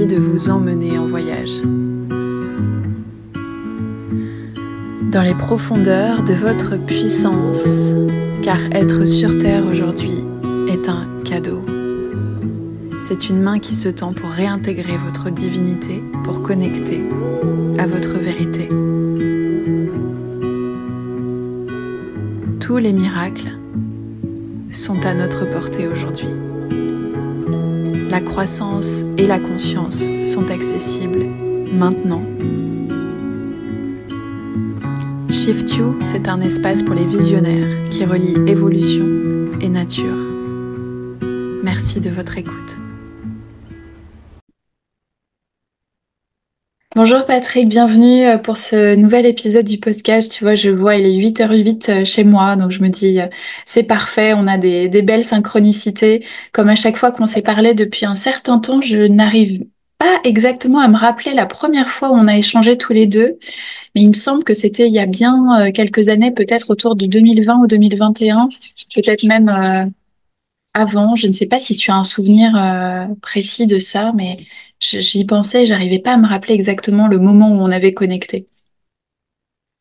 envie de vous emmener en voyage. Dans les profondeurs de votre puissance, car être sur Terre aujourd'hui est un cadeau. C'est une main qui se tend pour réintégrer votre divinité, pour connecter à votre vérité. Tous les miracles sont à notre portée aujourd'hui. La croissance et la conscience sont accessibles maintenant. Shift You, c'est un espace pour les visionnaires qui relie évolution et nature. Merci de votre écoute. Bonjour Patrick, bienvenue pour ce nouvel épisode du podcast. Tu vois, je vois, il est 8h08 chez moi, donc je me dis, c'est parfait, on a des belles synchronicités. Comme à chaque fois qu'on s'est parlé depuis un certain temps, je n'arrive pas exactement à me rappeler la première fois où on a échangé tous les deux, mais il me semble que c'était il y a bien quelques années, peut-être autour de 2020 ou 2021, peut-être même avant. Je ne sais pas si tu as un souvenir précis de ça, mais j'y pensais, j'arrivais pas à me rappeler exactement le moment où on avait connecté.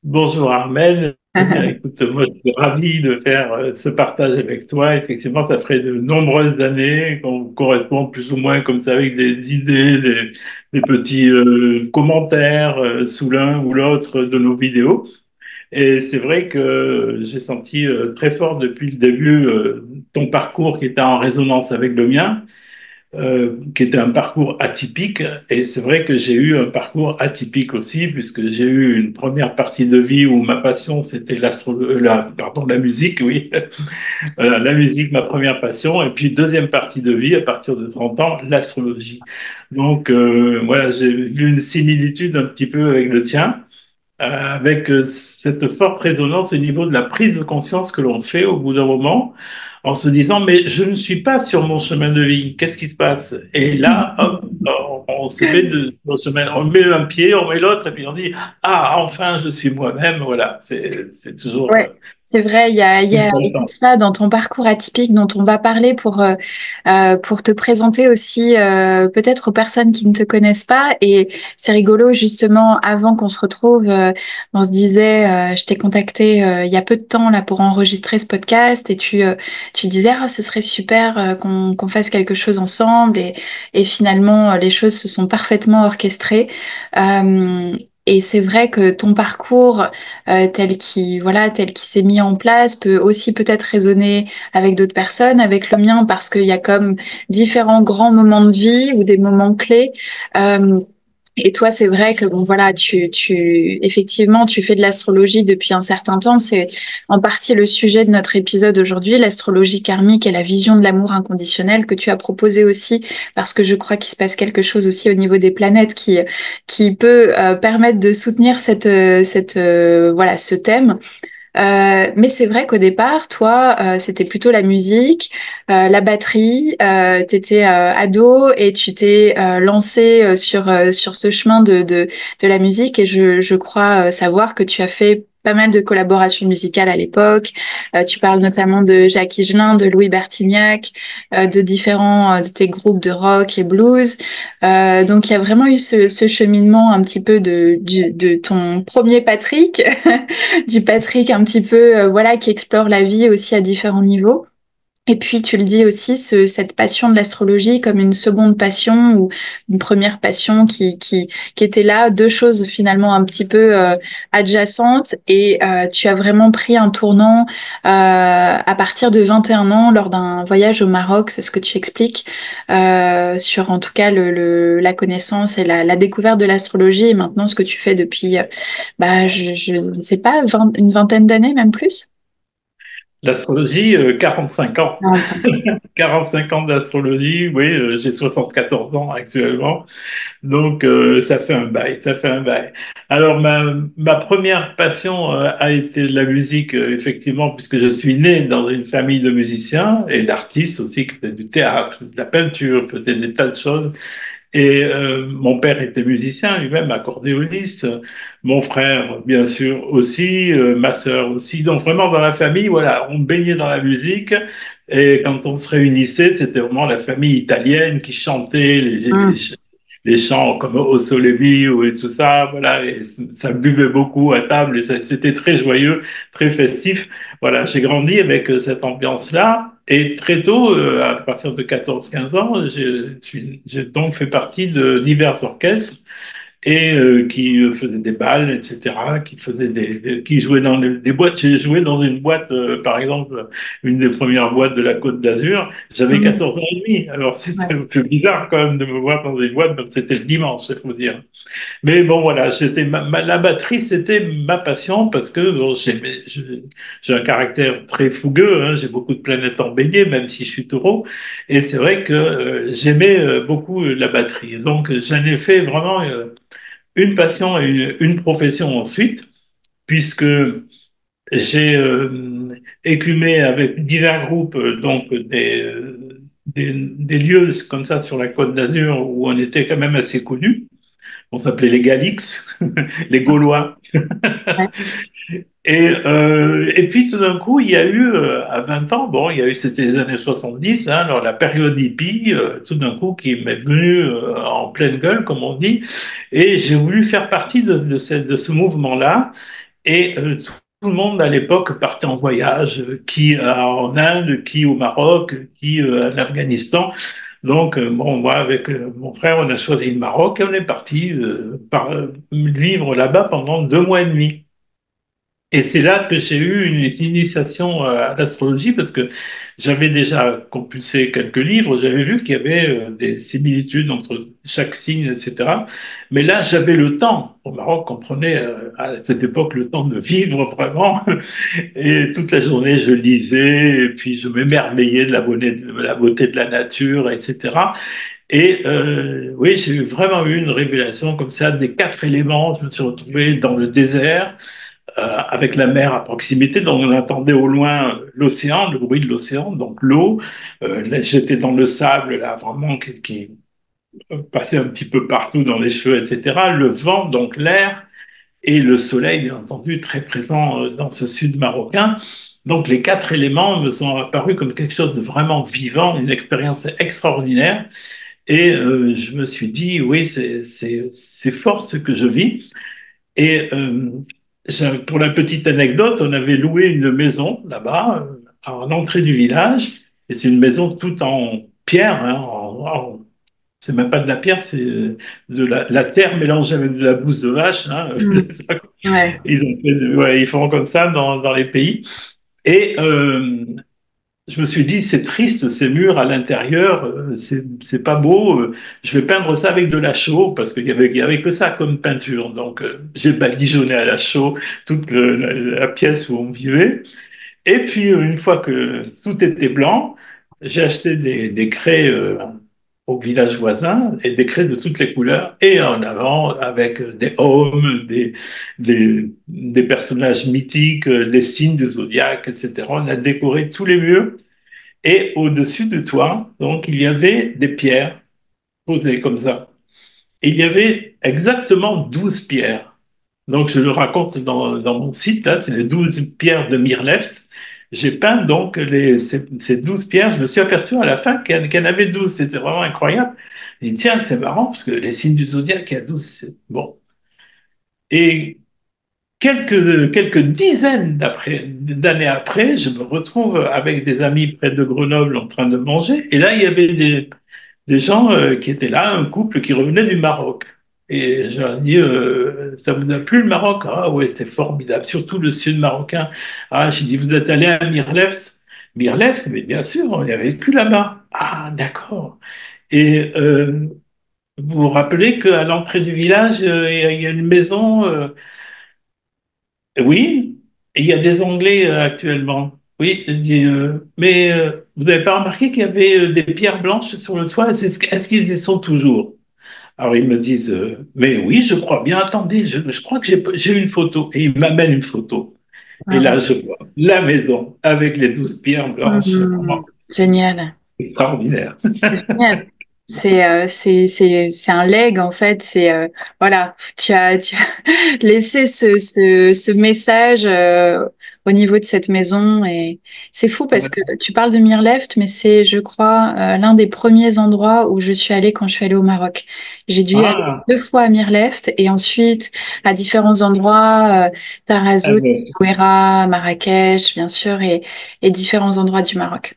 Bonjour Armel. Écoute, moi je suis ravi de faire ce partage avec toi. Effectivement, ça ferait de nombreuses années qu'on correspond plus ou moins comme ça avec des idées, des petits commentaires sous l'un ou l'autre de nos vidéos. Et c'est vrai que j'ai senti très fort depuis le début ton parcours qui était en résonance avec le mien, qui était un parcours atypique. Et c'est vrai que j'ai eu un parcours atypique aussi, puisque j'ai eu une première partie de vie où ma passion, c'était la musique, oui. Voilà, la musique, ma première passion. Et puis, deuxième partie de vie, à partir de 30 ans, l'astrologie. Donc, voilà, j'ai vu une similitude un petit peu avec le tien. Avec cette forte résonance au niveau de la prise de conscience que l'on fait au bout d'un moment, en se disant, mais je ne suis pas sur mon chemin de vie, qu'est-ce qui se passe? Et là, hop, on se met au chemin, on met un pied, on met l'autre, et puis on dit, ah, enfin, je suis moi-même, voilà, c'est toujours Ouais, c'est vrai, il y a important. ça dans ton parcours atypique dont on va parler pour te présenter aussi peut-être aux personnes qui ne te connaissent pas. Et c'est rigolo, justement, avant qu'on se retrouve, on se disait, je t'ai contacté il y a peu de temps là pour enregistrer ce podcast et tu disais, ah, ce serait super qu'on fasse quelque chose ensemble. Et finalement, les choses se sont parfaitement orchestrées. Euh, et c'est vrai que ton parcours tel qui s'est mis en place peut aussi peut-être résonner avec d'autres personnes, avec le mien, parce qu'il y a comme différents grands moments de vie ou des moments clés. Euh, et toi, c'est vrai que bon voilà, effectivement, tu fais de l'astrologie depuis un certain temps. C'est en partie le sujet de notre épisode aujourd'hui, l'astrologie karmique et la vision de l'amour inconditionnel que tu as proposé aussi, parce que je crois qu'il se passe quelque chose aussi au niveau des planètes qui peut permettre de soutenir voilà ce thème. Mais c'est vrai qu'au départ, toi, c'était plutôt la musique, la batterie. T'étais ado et tu t'es lancé sur ce chemin de la musique. Et je crois savoir que tu as fait pas mal de collaborations musicales à l'époque. Tu parles notamment de Jacques Higelin, de Louis Bertignac, de différents de tes groupes de rock et blues. Donc il y a vraiment eu ce cheminement un petit peu de ton premier Patrick du Patrick un petit peu, voilà, qui explore la vie aussi à différents niveaux. Et puis tu le dis aussi, cette passion de l'astrologie comme une seconde passion ou une première passion qui était là, deux choses finalement un petit peu adjacentes. Et tu as vraiment pris un tournant à partir de 21 ans lors d'un voyage au Maroc, c'est ce que tu expliques, sur en tout cas la connaissance et la découverte de l'astrologie et maintenant ce que tu fais depuis, je ne sais pas, une vingtaine d'années, même plus? L'astrologie, 45 ans. 45 ans. 45 ans d'astrologie, oui, j'ai 74 ans actuellement. Donc, ça fait un bail, ça fait un bail. Alors, ma première passion a été la musique, effectivement, puisque je suis né dans une famille de musiciens et d'artistes aussi, qui faisaient du théâtre, de la peinture, faisaient des tas de choses. Et mon père était musicien lui-même, accordéoniste, mon frère bien sûr aussi, ma sœur aussi. Donc vraiment dans la famille, voilà, on baignait dans la musique. Et quand on se réunissait, c'était vraiment la famille italienne qui chantait Hum. les chants comme Au Sole Mio et tout ça, voilà, et ça buvait beaucoup à table et c'était très joyeux, très festif. Voilà, j'ai grandi avec cette ambiance-là et très tôt, à partir de 14-15 ans, j'ai donc fait partie de divers orchestres et qui faisait des balles, etc., qui jouait dans des boîtes. J'ai joué dans une boîte, par exemple, une des premières boîtes de la Côte d'Azur. J'avais Mhm. 14 ans et demi. Alors c'était Ouais. un peu bizarre quand même de me voir dans une boîte, donc c'était le dimanche, il faut dire. Mais bon, voilà, la batterie, c'était ma passion parce que bon, j'ai un caractère très fougueux, hein, j'ai beaucoup de planètes en bélier, même si je suis taureau. Et c'est vrai que j'aimais beaucoup la batterie. Donc j'en ai fait vraiment une passion et une profession ensuite, puisque j'ai écumé avec divers groupes, donc des lieux comme ça sur la Côte d'Azur où on était quand même assez connus. On s'appelait les Galix, les Gaulois. Ouais. Et puis tout d'un coup, il y a eu, à 20 ans, bon, il y a eu, c'était les années 70, hein, alors la période hippie, tout d'un coup, qui m'est venue en pleine gueule, comme on dit, et j'ai voulu faire partie de ce mouvement-là. Et tout le monde à l'époque partait en voyage, qui en Inde, qui au Maroc, qui en Afghanistan. Donc, bon, moi, avec mon frère, on a choisi le Maroc et on est parti vivre là-bas pendant 2 mois et demi. Et c'est là que j'ai eu une initiation à l'astrologie parce que j'avais déjà compulsé quelques livres, j'avais vu qu'il y avait des similitudes entre chaque signe, etc. Mais là, j'avais le temps. Au Maroc, on prenait à cette époque le temps de vivre vraiment. Et toute la journée, je lisais et puis je m'émerveillais de la beauté de la nature, etc. Et oui, j'ai vraiment eu une révélation comme ça des 4 éléments. Je me suis retrouvé dans le désert avec la mer à proximité, donc on entendait au loin l'océan, le bruit de l'océan, donc l'eau. Là, j'étais dans le sable, là, vraiment, qui passait un petit peu partout dans les cheveux, etc. Le vent, donc l'air, et le soleil, bien entendu, très présent dans ce sud marocain. Donc les 4 éléments me sont apparus comme quelque chose de vraiment vivant, une expérience extraordinaire. Et je me suis dit, oui, c'est fort ce que je vis. Et pour la petite anecdote, on avait loué une maison là-bas, à l'entrée du village, et c'est une maison toute en pierre, hein, c'est même pas de la pierre, c'est de la terre mélangée avec de la bouse de vache, hein. Mhm. Ouais. Ouais, ils font comme ça dans les pays. Et je me suis dit, c'est triste, ces murs à l'intérieur, c'est pas beau. Je vais peindre ça avec de la chaux parce qu'il y avait que ça comme peinture. Donc, j'ai badigeonné à la chaux toute la pièce où on vivait. Et puis, une fois que tout était blanc, j'ai acheté des craies au village voisin et des craies de toutes les couleurs et en avant avec des hommes, des personnages mythiques, des signes du zodiaque, etc. On a décoré tous les murs et au-dessus de toi, donc, il y avait des pierres posées comme ça. Et il y avait exactement 12 pierres. Donc, je le raconte dans mon site, là, c'est les 12 pierres de Mirlefs. J'ai peint donc ces 12 pierres. Je me suis aperçu à la fin qu'il y en avait 12. C'était vraiment incroyable. Et tiens, c'est marrant parce que les signes du zodiaque, il y a 12. Bon. Et quelques dizaines d'années après, je me retrouve avec des amis près de Grenoble en train de manger. Et là, il y avait des gens qui étaient là, un couple qui revenait du Maroc. Et je leur ai dit, ça vous a plu le Maroc? Ah ouais, c'était formidable, surtout le sud marocain. Ah, j'ai dit, vous êtes allé à Mirlef? Mirlef, mais bien sûr, on y a vécu là-bas. Ah, d'accord. Et vous vous rappelez qu'à l'entrée du village, il y a une maison, oui, et il y a des Anglais actuellement. Oui, mais vous n'avez pas remarqué qu'il y avait des pierres blanches sur le toit? Est-ce qu'ils y sont toujours? Alors ils me disent, mais oui, je crois bien. Attendez, je crois que j'ai une photo. Et ils m'amènent une photo. Et Ah, là, je vois la maison avec les 12 pierres blanches. Vraiment génial. extraordinaire. C'est génial. C'est un leg en fait. Voilà, tu as laissé ce message au niveau de cette maison. Et c'est fou parce que tu parles de Mirleft, mais c'est, je crois, l'un des premiers endroits où je suis allée quand je suis allée au Maroc. J'ai dû aller Ah, 2 fois à Mirleft et ensuite à différents endroits, ah Tarazout, ben, Essaouira, Marrakech, bien sûr, et différents endroits du Maroc.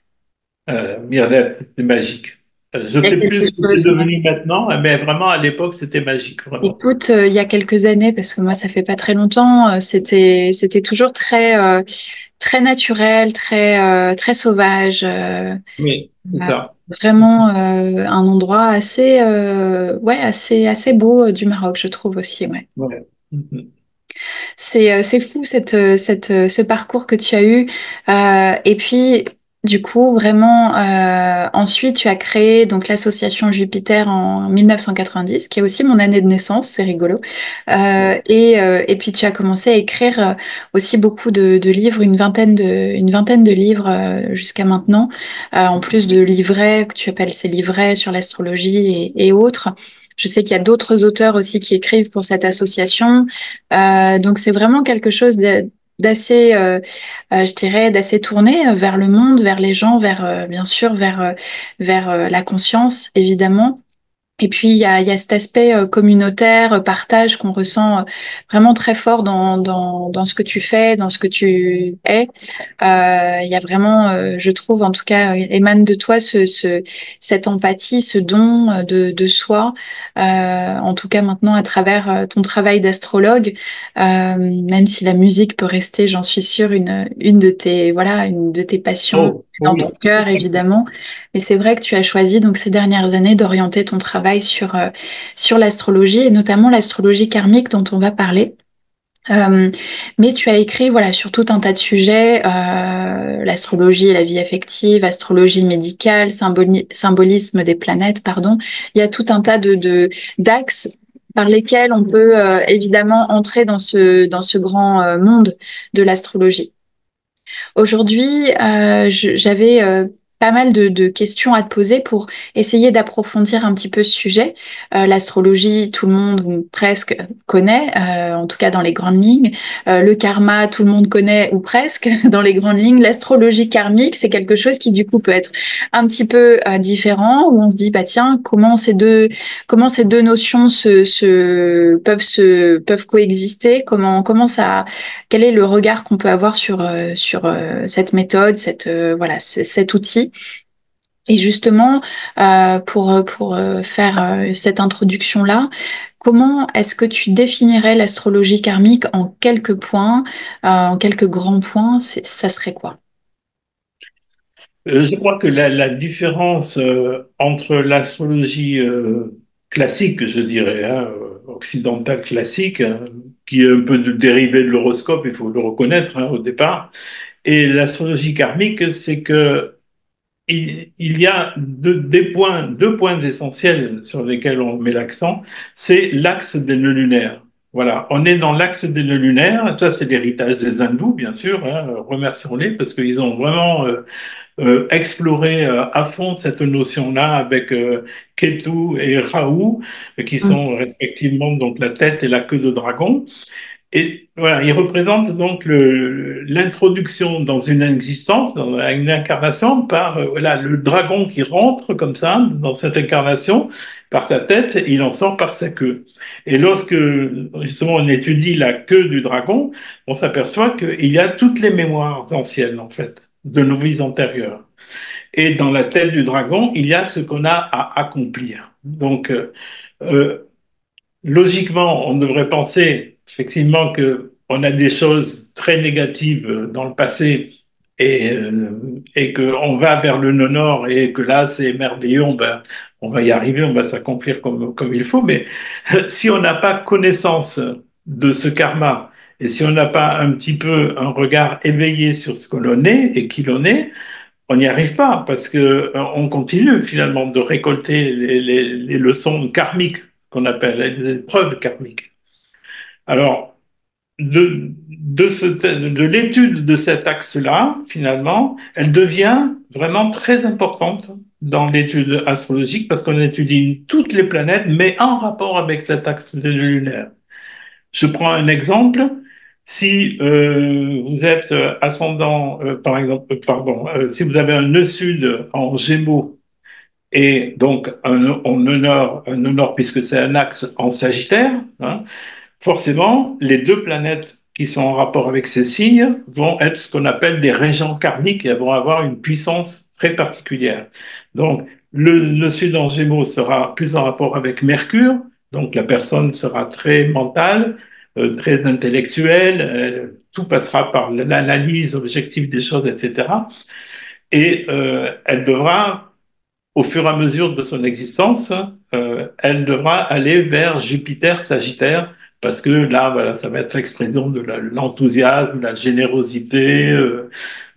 Mireille, c'était magique. Je ne Il y a sais plus quelque ce que c'est chose, ouais. devenu maintenant, mais vraiment à l'époque, c'était magique, vraiment. Écoute, il y a quelques années, parce que moi ça fait pas très longtemps, c'était toujours très naturel, très sauvage, Oui, c'est ça. vraiment un endroit assez ouais assez beau du Maroc, je trouve aussi, ouais. Ouais. Mhm. C'est fou ce parcours que tu as eu. Et puis, du coup, vraiment, ensuite, tu as créé donc l'association Jupiter en 1990, qui est aussi mon année de naissance, c'est rigolo. Et puis, tu as commencé à écrire aussi beaucoup de livres, une vingtaine de livres jusqu'à maintenant, en plus de livrets, que tu appelles ces livrets sur l'astrologie et autres. Je sais qu'il y a d'autres auteurs aussi qui écrivent pour cette association. Donc c'est vraiment quelque chose d'assez, je dirais, d'assez tourné vers le monde, vers les gens, vers bien sûr vers la conscience évidemment. Et puis il y a cet aspect communautaire, partage qu'on ressent vraiment très fort dans ce que tu fais, dans ce que tu es. Il y a vraiment, je trouve en tout cas, émane de toi cette empathie, ce don de soi. En tout cas maintenant à travers ton travail d'astrologue, même si la musique peut rester, j'en suis sûre, une de tes voilà une de tes passions Oh, dans ton oui. cœur évidemment. Mais c'est vrai que tu as choisi donc ces dernières années d'orienter ton travail sur l'astrologie et notamment l'astrologie karmique dont on va parler. Euh, mais tu as écrit voilà sur tout un tas de sujets, l'astrologie et la vie affective, astrologie médicale, symbolisme des planètes, pardon. Il y a tout un tas d'axes par lesquels on peut évidemment entrer dans ce grand monde de l'astrologie. Aujourd'hui, j'avais pas mal de questions à te poser pour essayer d'approfondir un petit peu ce sujet. L'astrologie, tout le monde ou presque connaît, en tout cas dans les grandes lignes. Le karma, tout le monde connaît ou presque dans les grandes lignes. L'astrologie karmique, c'est quelque chose qui du coup peut être un petit peu différent, où on se dit bah tiens, comment ces deux notions peuvent coexister, comment ça quel est le regard qu'on peut avoir sur cette méthode, voilà, cet outil. Et justement, pour faire cette introduction-là, comment est-ce que tu définirais l'astrologie karmique en quelques points, en quelques grands points, ça serait quoi? Je crois que la différence entre l'astrologie classique, je dirais, hein, occidentale classique, hein, qui est un peu dérivée de l'horoscope, il faut le reconnaître hein, au départ, et l'astrologie karmique, c'est que il y a deux points essentiels sur lesquels on met l'accent. C'est l'axe des nœuds lunaires. Voilà, on est dans l'axe des nœuds lunaires. Ça, c'est l'héritage des hindous, bien sûr. Hein, remercions-les parce qu'ils ont vraiment exploré à fond cette notion-là avec Ketu et Rahu, qui Mm. sont respectivement donc la tête et la queue de dragon. Et voilà, il représente donc l'introduction dans une existence, dans une incarnation, par voilà, le dragon qui rentre comme ça dans cette incarnation par sa tête, il en sort par sa queue. Et lorsque justement on étudie la queue du dragon, on s'aperçoit qu'il y a toutes les mémoires anciennes en fait de nos vies antérieures. Et dans la tête du dragon, il y a ce qu'on a à accomplir. Donc euh, logiquement, on devrait penser effectivement que on a des choses très négatives dans le passé et qu'on va vers le nord et que là, c'est merveilleux, on va y arriver, on va s'accomplir comme il faut. Mais si on n'a pas connaissance de ce karma et si on n'a pas un petit peu un regard éveillé sur ce que l'on est et qui l'on est, on n'y arrive pas parce que on continue finalement de récolter les leçons karmiques qu'on appelle les épreuves karmiques. Alors, de l'étude de cet axe-là, finalement, elle devient vraiment très importante dans l'étude astrologique parce qu'on étudie toutes les planètes, mais en rapport avec cet axe lunaire. Je prends un exemple. Si vous êtes ascendant, par exemple, pardon, si vous avez un nœud sud en Gémeaux et donc un honneur puisque c'est un axe en Sagittaire, hein, forcément, les deux planètes qui sont en rapport avec ces signes vont être ce qu'on appelle des régents karmiques et elles vont avoir une puissance très particulière. Donc, le Sud en Gémeaux sera plus en rapport avec Mercure, donc la personne sera très mentale, très intellectuelle, tout passera par l'analyse objective des choses, etc. Et elle devra au fur et à mesure de son existence, elle devra aller vers Jupiter Sagittaire, parce que là, voilà, ça va être l'expression de l'enthousiasme, la générosité,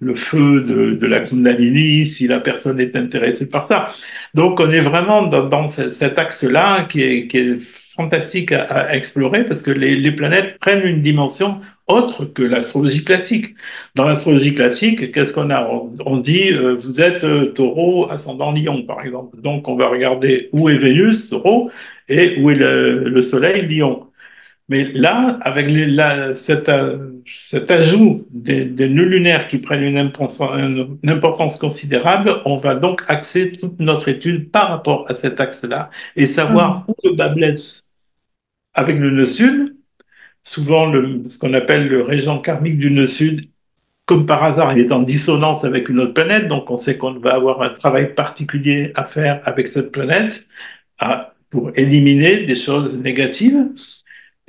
le feu de la Kundalini, si la personne est intéressée par ça. Donc, on est vraiment dans cet axe-là qui est fantastique à explorer, parce que les planètes prennent une dimension autre que l'astrologie classique. Dans l'astrologie classique, qu'est-ce qu'on a? On dit, vous êtes taureau ascendant lion, par exemple. Donc, on va regarder où est Vénus, taureau, et où est le soleil, lion. Mais là, avec cet ajout des nœuds lunaires qui prennent une importance considérable, on va donc axer toute notre étude par rapport à cet axe-là et savoir où le bas blesse. Avec le nœud sud, souvent ce qu'on appelle le régent karmique du nœud sud, comme par hasard, il est en dissonance avec une autre planète, donc on sait qu'on va avoir un travail particulier à faire avec cette planète pour éliminer des choses négatives.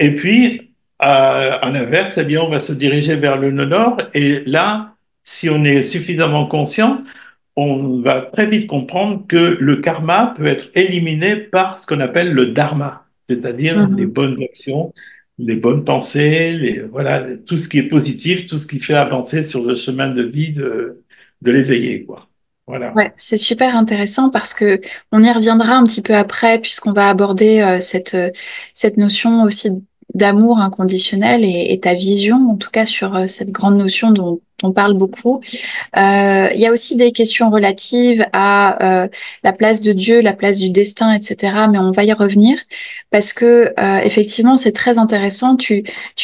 Et puis, à l'inverse, eh bien, on va se diriger vers le nord. Et là, si on est suffisamment conscient, on va très vite comprendre que le karma peut être éliminé par ce qu'on appelle le dharma, c'est-à-dire les Mhm. bonnes actions, les bonnes pensées, voilà, tout ce qui est positif, tout ce qui fait avancer sur le chemin de vie de l'éveillé, quoi. Voilà. Ouais, c'est super intéressant parce que on y reviendra un petit peu après puisqu'on va aborder cette notion aussi d'amour inconditionnel et ta vision en tout cas sur cette grande notion dont on parle beaucoup. Il y a aussi des questions relatives à la place de Dieu, la place du destin, etc. Mais on va y revenir parce que effectivement c'est très intéressant. Tu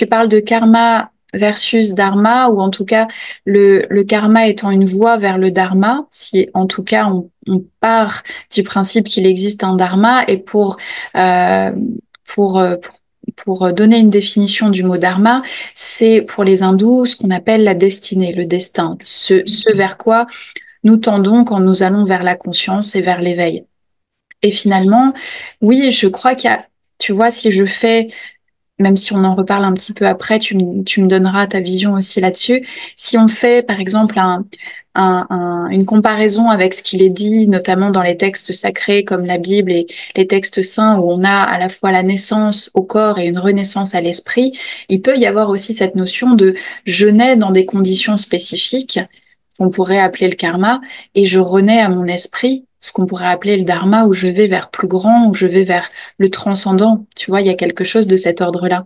parles de karma versus dharma, ou en tout cas le karma étant une voie vers le dharma, si en tout cas on part du principe qu'il existe un dharma, et euh, pour, euh, pour pour donner une définition du mot dharma, c'est pour les hindous ce qu'on appelle la destinée, le destin, ce vers quoi nous tendons quand nous allons vers la conscience et vers l'éveil. Et finalement, oui, je crois qu'il y a, tu vois, si je fais, même si on en reparle un petit peu après, tu me donneras ta vision aussi là-dessus. Si on fait, par exemple, une comparaison avec ce qu'il est dit, notamment dans les textes sacrés comme la Bible et les textes saints, où on a à la fois la naissance au corps et une renaissance à l'esprit, il peut y avoir aussi cette notion de je nais dans des conditions spécifiques, qu'on pourrait appeler le karma, et je renais à mon esprit, ce qu'on pourrait appeler le dharma, où je vais vers plus grand, où je vais vers le transcendant. Tu vois, il y a quelque chose de cet ordre-là.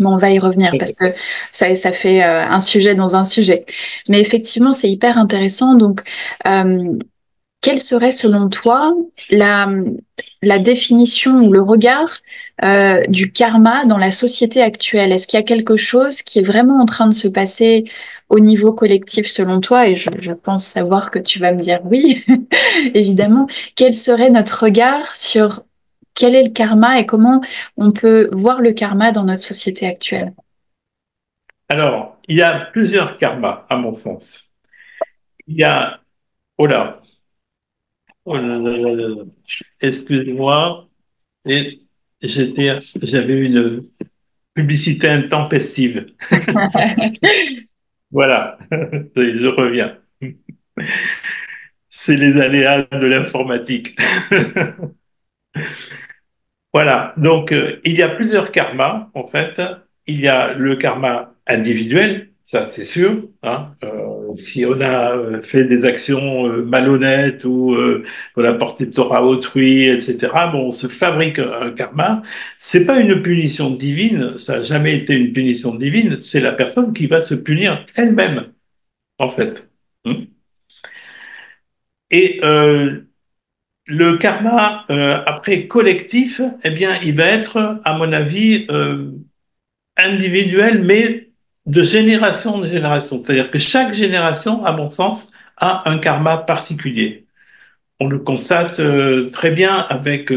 Mais on va y revenir parce que ça fait un sujet dans un sujet. Mais effectivement, c'est hyper intéressant. Donc, euh, quelle serait selon toi la définition ou le regard du karma dans la société actuelle? Est-ce qu'il y a quelque chose qui est vraiment en train de se passer au niveau collectif selon toi? Et je pense savoir que tu vas me dire oui, évidemment. Quel serait notre regard sur quel est le karma et comment on peut voir le karma dans notre société actuelle? Alors, il y a plusieurs karmas, à mon sens. Il y a, oh là, oh là là là là là. Excuse-moi, et j'avais une publicité intempestive. Voilà, je reviens. C'est les aléas de l'informatique. Voilà, donc il y a plusieurs karmas, en fait. Il y a le karma individuel, ça c'est sûr, hein. Si on a fait des actions malhonnêtes ou on a porté tort à autrui, etc., bon, on se fabrique un karma. C'est pas une punition divine, ça n'a jamais été une punition divine, c'est la personne qui va se punir elle-même, en fait. Hmm. Et le karma, après collectif, eh bien, il va être, à mon avis, individuel, mais de génération en génération. C'est-à-dire que chaque génération, à mon sens, a un karma particulier. On le constate très bien avec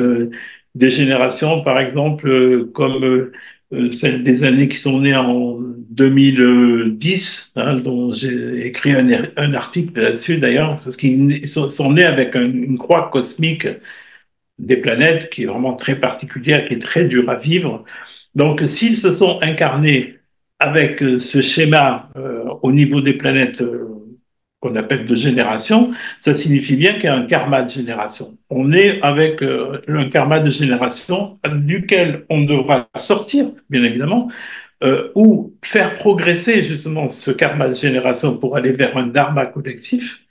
des générations, par exemple, comme celles des années qui sont nées en 2010, hein, dont j'ai écrit un article là-dessus d'ailleurs, parce qu'ils sont nés avec une croix cosmique des planètes qui est vraiment très particulière, qui est très dure à vivre. Donc, s'ils se sont incarnés avec ce schéma au niveau des planètes qu'on appelle de génération, ça signifie bien qu'il y a un karma de génération. On est avec un karma de génération duquel on devra sortir, bien évidemment, ou faire progresser justement ce karma de génération pour aller vers un dharma collectif.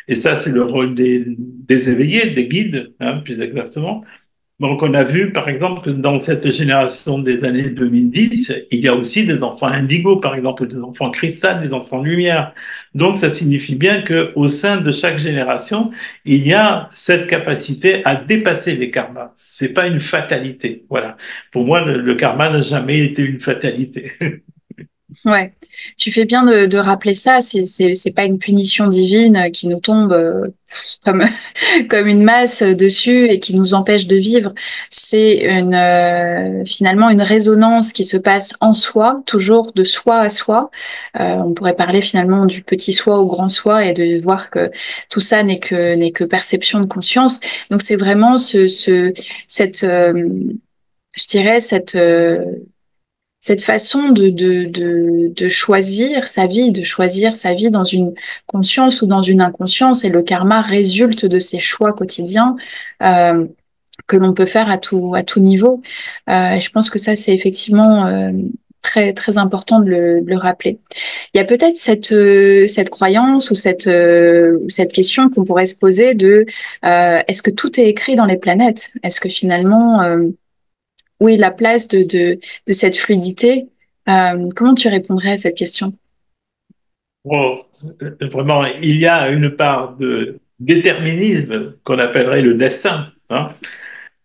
Et ça, c'est le rôle des éveillés, des guides, hein, plus exactement. Donc, on a vu, par exemple, que dans cette génération des années 2010, il y a aussi des enfants indigo, par exemple, des enfants cristal, des enfants lumière. Donc, ça signifie bien qu'au sein de chaque génération, il y a cette capacité à dépasser les karmas. C'est pas une fatalité. Voilà. Pour moi, le karma n'a jamais été une fatalité. Ouais, tu fais bien de rappeler ça. C'est pas une punition divine qui nous tombe comme comme une masse dessus et qui nous empêche de vivre. C'est finalement une résonance qui se passe en soi, toujours de soi à soi. On pourrait parler finalement du petit soi au grand soi et de voir que tout ça n'est que perception de conscience. Donc c'est vraiment cette je dirais cette façon de choisir sa vie, de choisir sa vie dans une conscience ou dans une inconscience, et le karma résulte de ces choix quotidiens que l'on peut faire à tout niveau. Et je pense que ça, c'est effectivement très très important de le rappeler. Il y a peut-être cette croyance ou cette question qu'on pourrait se poser de est-ce que tout est écrit dans les planètes? Est-ce que finalement oui, la place de cette fluidité. Comment tu répondrais à cette question? Bon, vraiment, il y a une part de déterminisme qu'on appellerait le destin, hein.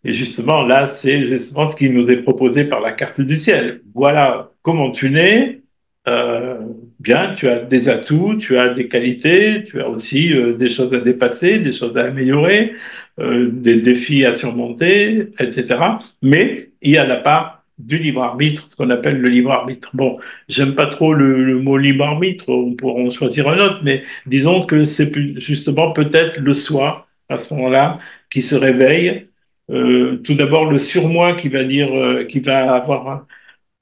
Et justement, là, c'est justement ce qui nous est proposé par la carte du ciel. Voilà comment tu nais. Euh, Bien, tu as des atouts, tu as des qualités, tu as aussi des choses à dépasser, des choses à améliorer, des défis à surmonter, etc. Mais il y a la part du libre arbitre, ce qu'on appelle le libre arbitre. Bon, j'aime pas trop le mot libre arbitre, on pourra en choisir un autre, mais disons que c'est justement peut-être le soi à ce moment-là qui se réveille, tout d'abord le surmoi qui va dire, qui va avoir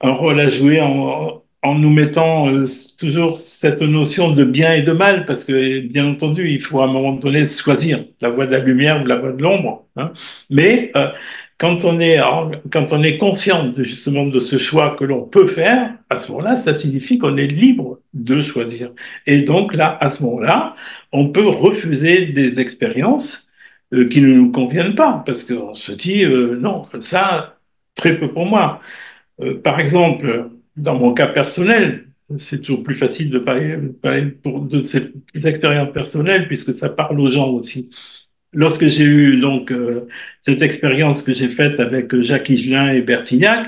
un rôle à jouer en nous mettant toujours cette notion de bien et de mal, parce que bien entendu, il faut à un moment donné choisir la voie de la lumière ou la voie de l'ombre, hein. Mais quand on est conscient justement de ce choix que l'on peut faire, à ce moment-là, ça signifie qu'on est libre de choisir. Et donc là, à ce moment-là, on peut refuser des expériences qui ne nous conviennent pas, parce qu'on se dit non, ça, très peu pour moi. Par exemple, dans mon cas personnel, c'est toujours plus facile de parler de ces expériences personnelles puisque ça parle aux gens aussi. Lorsque j'ai eu donc cette expérience que j'ai faite avec Jacques Higelin et Bertignac,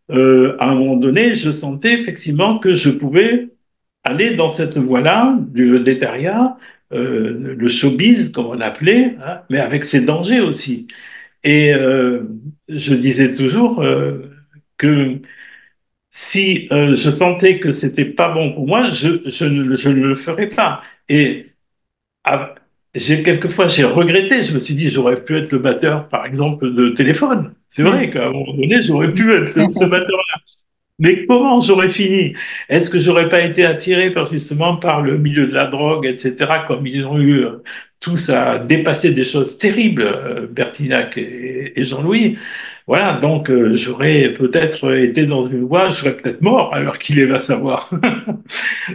à un moment donné, je sentais effectivement que je pouvais aller dans cette voie-là du vedettariat, le showbiz comme on l'appelait, hein, mais avec ses dangers aussi. Et je disais toujours que si je sentais que c'était pas bon pour moi, je ne le ferais pas. Et ah, quelquefois j'ai regretté. Je me suis dit j'aurais pu être le batteur, par exemple, de téléphone. C'est vrai qu'à un moment donné j'aurais pu être ce batteur. Mais comment j'aurais fini? Est-ce que j'aurais pas été attiré justement par le milieu de la drogue, etc., comme ils ont eu tous à dépasser des choses terribles, Bertignac et Jean-Louis. Voilà, donc j'aurais peut-être été dans une voie, je serais peut-être mort alors qu'il est va savoir.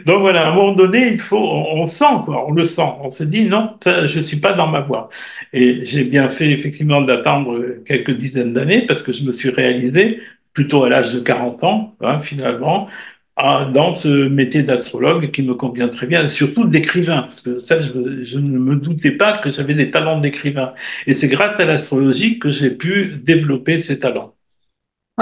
Donc voilà, à un moment donné, on sent quoi, on le sent, on se dit non, ça, je suis pas dans ma voie. Et j'ai bien fait effectivement d'attendre quelques dizaines d'années parce que je me suis réalisé plutôt à l'âge de 40 ans, hein, finalement, dans ce métier d'astrologue qui me convient très bien, et surtout d'écrivain, parce que ça, je ne me doutais pas que j'avais des talents d'écrivain. Et c'est grâce à l'astrologie que j'ai pu développer ces talents.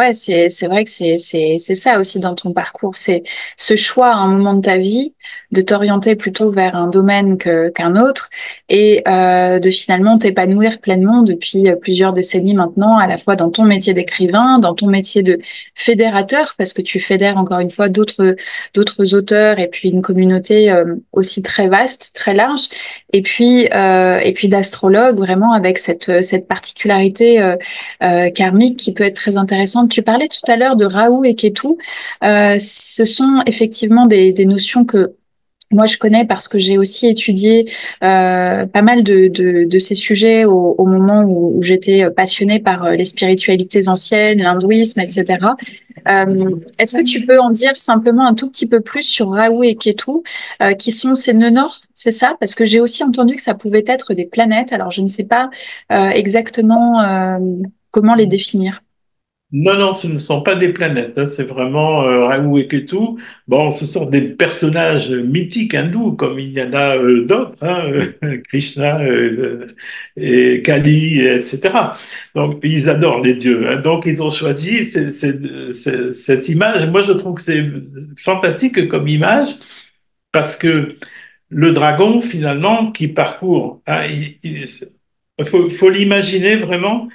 Ouais, c'est vrai que c'est ça aussi dans ton parcours, c'est ce choix à un moment de ta vie de t'orienter plutôt vers un domaine qu'un autre et de finalement t'épanouir pleinement depuis plusieurs décennies maintenant, à la fois dans ton métier d'écrivain, dans ton métier de fédérateur, parce que tu fédères encore une fois d'autres auteurs et puis une communauté aussi très vaste, très large, et puis d'astrologue vraiment avec cette particularité karmique qui peut être très intéressante. Tu parlais tout à l'heure de Raoult et Ketu. Ce sont effectivement des notions que moi, je connais parce que j'ai aussi étudié pas mal de ces sujets au moment où j'étais passionnée par les spiritualités anciennes, l'hindouisme, etc. Est-ce que tu peux en dire simplement un tout petit peu plus sur Raoult et Ketu, qui sont ces nœuds nord, c'est ça? Parce que j'ai aussi entendu que ça pouvait être des planètes. Alors, je ne sais pas exactement comment les définir. Non, non, ce ne sont pas des planètes, hein, c'est vraiment Raoult et Ketu. Bon, ce sont des personnages mythiques hindous, comme il y en a d'autres, hein, Krishna et Kali, etc. Donc, ils adorent les dieux, hein. Donc, ils ont choisi cette image. Moi, je trouve que c'est fantastique comme image, parce que le dragon, finalement, qui parcourt, hein, faut l'imaginer vraiment.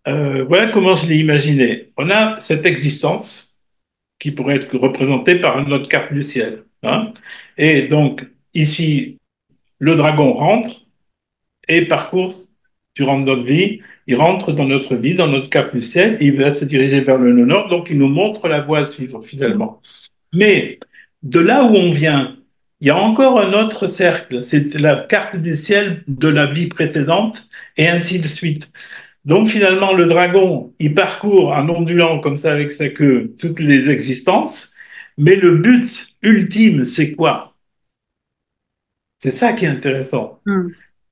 Voilà comment je l'ai imaginé. On a cette existence qui pourrait être représentée par notre carte du ciel, hein. Et donc, ici, le dragon rentre et parcourt durant notre vie. Il rentre dans notre vie, dans notre carte du ciel, et il va se diriger vers le nord, donc il nous montre la voie à suivre finalement. Mais de là où on vient, il y a encore un autre cercle, c'est la carte du ciel de la vie précédente, et ainsi de suite. Donc finalement, le dragon, il parcourt en ondulant comme ça avec sa queue toutes les existences, mais le but ultime, c'est quoi? C'est ça qui est intéressant. Hmm.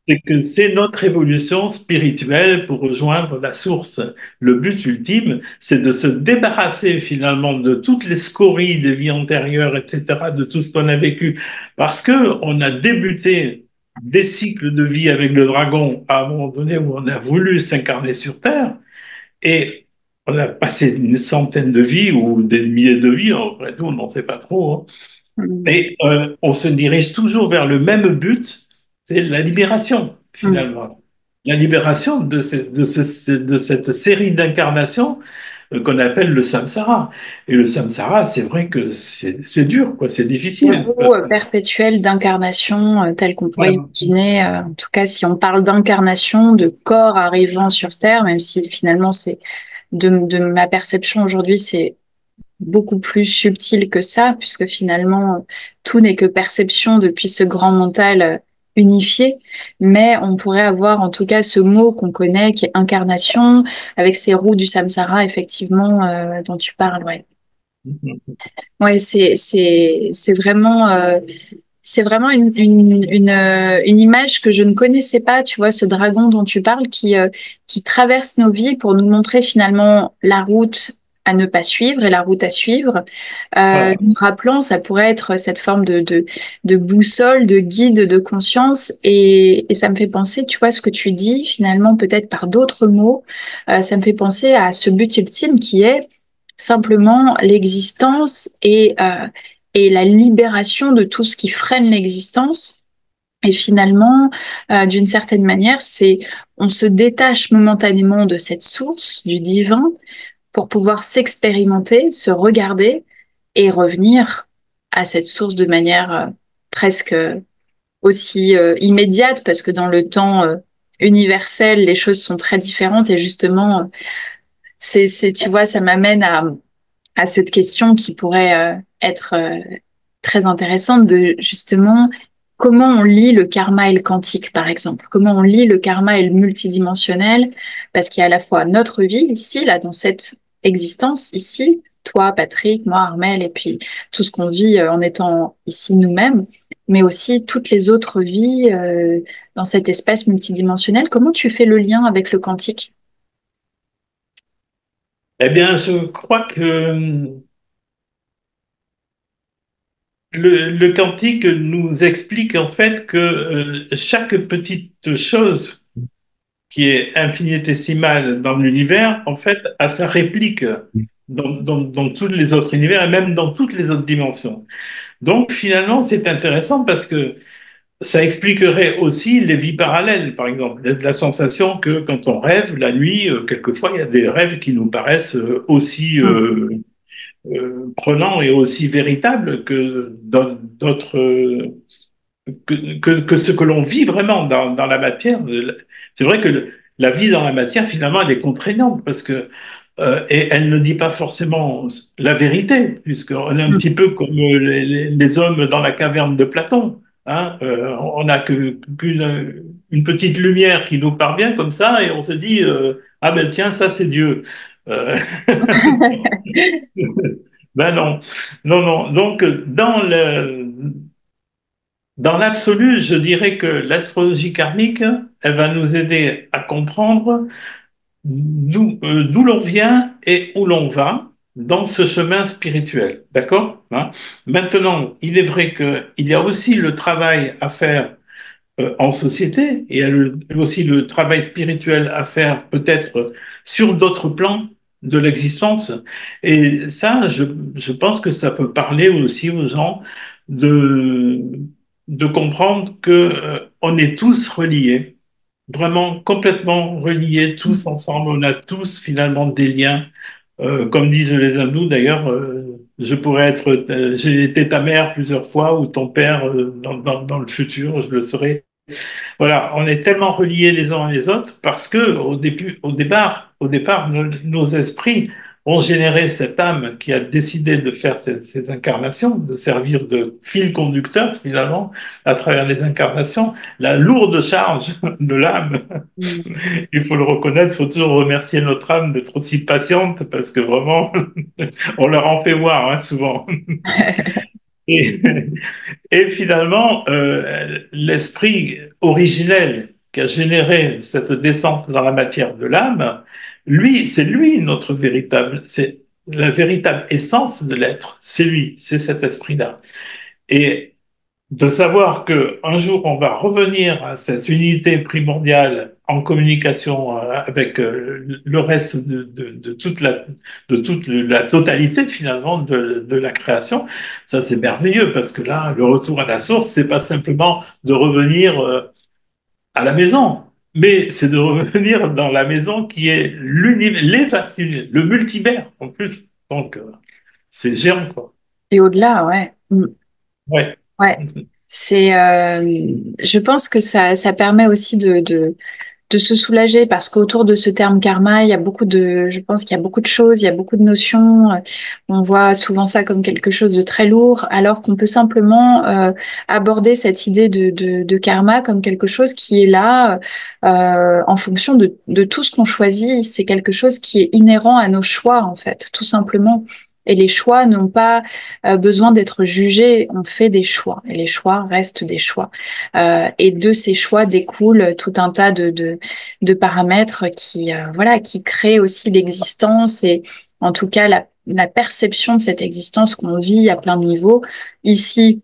C'est que c'est notre évolution spirituelle pour rejoindre la source. Le but ultime, c'est de se débarrasser finalement de toutes les scories des vies antérieures, etc., de tout ce qu'on a vécu. Parce que on a débuté des cycles de vie avec le dragon à un moment donné où on a voulu s'incarner sur Terre. Et on a passé une centaine de vies ou des milliers de vies, après tout, on n'en sait pas trop, hein. Hmm. Et on se dirige toujours vers le même but, c'est la libération, Hmm. finalement. La libération de cette série d'incarnations qu'on appelle le samsara. Et le samsara, c'est vrai que c'est dur, quoi, c'est Une difficile. roue perpétuelle d'incarnation telle qu'on pourrait Voilà. imaginer. En tout cas, si on parle d'incarnation, de corps arrivant sur Terre, même si finalement c'est de ma perception aujourd'hui, c'est beaucoup plus subtil que ça, puisque finalement tout n'est que perception depuis ce grand mental unifié. Mais on pourrait avoir en tout cas ce mot qu'on connaît qui est incarnation, avec ces roues du samsara, effectivement, dont tu parles. Ouais, ouais, c'est vraiment une image que je ne connaissais pas, tu vois, ce dragon dont tu parles qui traverse nos vies pour nous montrer finalement la route à ne pas suivre et la route à suivre. Voilà. Nous rappelant, ça pourrait être cette forme de boussole, de guide de conscience et ça me fait penser, tu vois, ce que tu dis finalement peut-être par d'autres mots, ça me fait penser à ce but ultime qui est simplement l'existence et la libération de tout ce qui freine l'existence. Et finalement, d'une certaine manière, c'est on se détache momentanément de cette source du divin pour pouvoir s'expérimenter, se regarder et revenir à cette source de manière presque aussi immédiate, parce que dans le temps universel, les choses sont très différentes et justement, tu vois, ça m'amène à cette question qui pourrait être très intéressante de justement comment on lit le karma et le quantique, par exemple. Comment on lit le karma et le multidimensionnel, parce qu'il y a à la fois notre vie ici, là, dans cette existence ici, toi, Patrick, moi, Armel, et puis tout ce qu'on vit en étant ici nous-mêmes, mais aussi toutes les autres vies dans cet espace multidimensionnel. Comment tu fais le lien avec le quantique? Eh bien, je crois que le quantique nous explique en fait que chaque petite chose qui est infinitésimale dans l'univers, en fait, a sa réplique dans tous les autres univers et même dans toutes les autres dimensions. Donc finalement, c'est intéressant parce que ça expliquerait aussi les vies parallèles, par exemple. La sensation que quand on rêve la nuit, quelquefois, il y a des rêves qui nous paraissent aussi prenants et aussi véritables que d'autres, que ce que l'on vit vraiment dans la matière. C'est vrai que la vie dans la matière, finalement, elle est contraignante parce que et elle ne dit pas forcément la vérité, puisqu'on est un Mm. petit peu comme les hommes dans la caverne de Platon. Hein, on n'a qu'une une petite lumière qui nous parvient comme ça, et on se dit ah ben tiens, ça c'est Dieu. Euh, ben non, non, non. Donc dans l'absolu, je dirais que l'astrologie karmique, elle va nous aider à comprendre d'où l'on vient et où l'on va dans ce chemin spirituel. D'accord? Hein. Maintenant, il est vrai qu'il y a aussi le travail à faire en société et il y a aussi le travail spirituel à faire peut-être sur d'autres plans de l'existence. Et ça, je pense que ça peut parler aussi aux gens de, de comprendre que, on est tous reliés, vraiment complètement reliés tous ensemble. On a tous finalement des liens. Comme disent les hindous, d'ailleurs, je pourrais être, j'ai été ta mère plusieurs fois ou ton père dans le futur, je le serai. Voilà, on est tellement reliés les uns les autres parce que au départ, nos esprits ont généré cette âme qui a décidé de faire ces incarnations, de servir de fil conducteur finalement à travers les incarnations. La lourde charge de l'âme, il faut le reconnaître, il faut toujours remercier notre âme d'être aussi patiente parce que vraiment, on leur en fait voir hein, souvent. Et, et finalement, l'esprit originel qui a généré cette descente dans la matière de l'âme, lui, c'est lui notre véritable, c'est la véritable essence de l'être. C'est lui, c'est cet esprit-là. Et de savoir que un jour on va revenir à cette unité primordiale en communication avec le reste de toute la totalité finalement de la création, ça c'est merveilleux parce que là le retour à la source c'est pas simplement de revenir à la maison, mais c'est de revenir dans la maison qui est l'univers, le multivers en plus. Donc c'est géant quoi. Et au-delà, ouais. Mm. Ouais. Ouais. C'est, je pense que ça permet aussi de se soulager parce qu'autour de ce terme karma, il y a beaucoup de, je pense qu'il y a beaucoup de choses, il y a beaucoup de notions. On voit souvent ça comme quelque chose de très lourd, alors qu'on peut simplement aborder cette idée de karma comme quelque chose qui est là en fonction de tout ce qu'on choisit. C'est quelque chose qui est inhérent à nos choix, en fait, tout simplement. Et les choix n'ont pas besoin d'être jugés, on fait des choix, et les choix restent des choix. Et de ces choix découlent tout un tas de paramètres qui, voilà, qui créent aussi l'existence et en tout cas la perception de cette existence qu'on vit à plein de niveaux. Ici,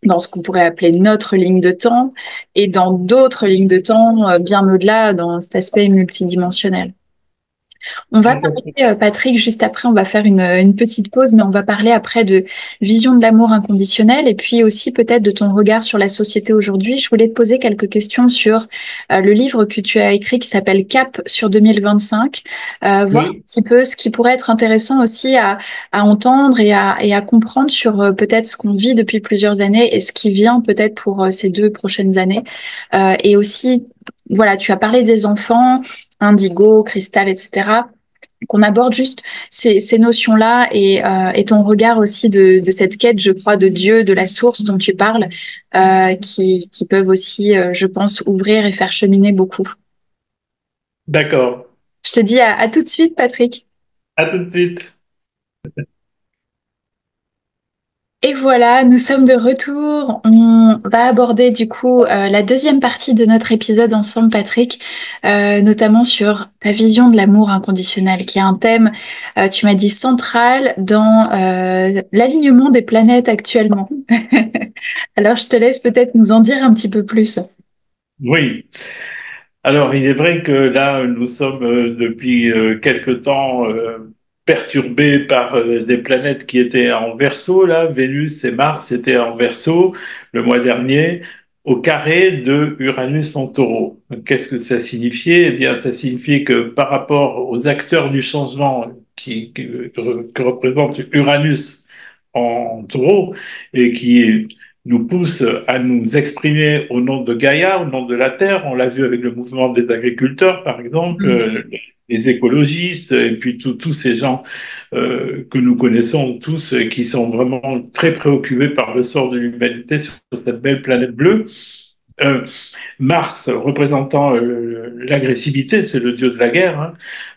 dans ce qu'on pourrait appeler notre ligne de temps et dans d'autres lignes de temps bien au-delà, dans cet aspect multidimensionnel. On va parler, Patrick, juste après, on va faire une petite pause, mais on va parler après de vision de l'amour inconditionnel et puis aussi peut-être de ton regard sur la société aujourd'hui. Je voulais te poser quelques questions sur le livre que tu as écrit qui s'appelle Cap sur 2025, voir un Oui. petit peu ce qui pourrait être intéressant aussi à entendre et à comprendre sur peut-être ce qu'on vit depuis plusieurs années et ce qui vient peut-être pour ces 2 prochaines années. Et aussi, voilà, tu as parlé des enfants, indigo, cristal, etc. Qu'on aborde juste ces notions-là et ton regard aussi de cette quête, je crois, de Dieu, de la source dont tu parles, qui peuvent aussi, je pense, ouvrir et faire cheminer beaucoup. D'accord. Je te dis à tout de suite, Patrick. À tout de suite. Et voilà, nous sommes de retour. On va aborder du coup la deuxième partie de notre épisode ensemble, Patrick, notamment sur ta vision de l'amour inconditionnel, qui est un thème, tu m'as dit, central dans l'alignement des planètes actuellement. Alors, je te laisse peut-être nous en dire un petit peu plus. Oui. Alors, il est vrai que là, nous sommes depuis quelque temps. perturbé par des planètes qui étaient en Verseau, là, Vénus et Mars étaient en Verseau le mois dernier, au carré de Uranus en Taureau. Qu'est-ce que ça signifiait? Eh bien, ça signifiait que par rapport aux acteurs du changement que représente Uranus en Taureau et qui nous pousse à nous exprimer au nom de Gaïa, au nom de la Terre. On l'a vu avec le mouvement des agriculteurs, par exemple, Mm. les écologistes, et puis tous ces gens que nous connaissons tous, qui sont vraiment très préoccupés par le sort de l'humanité sur cette belle planète bleue. Euh, Mars représentant l'agressivité, c'est le dieu de la guerre, hein,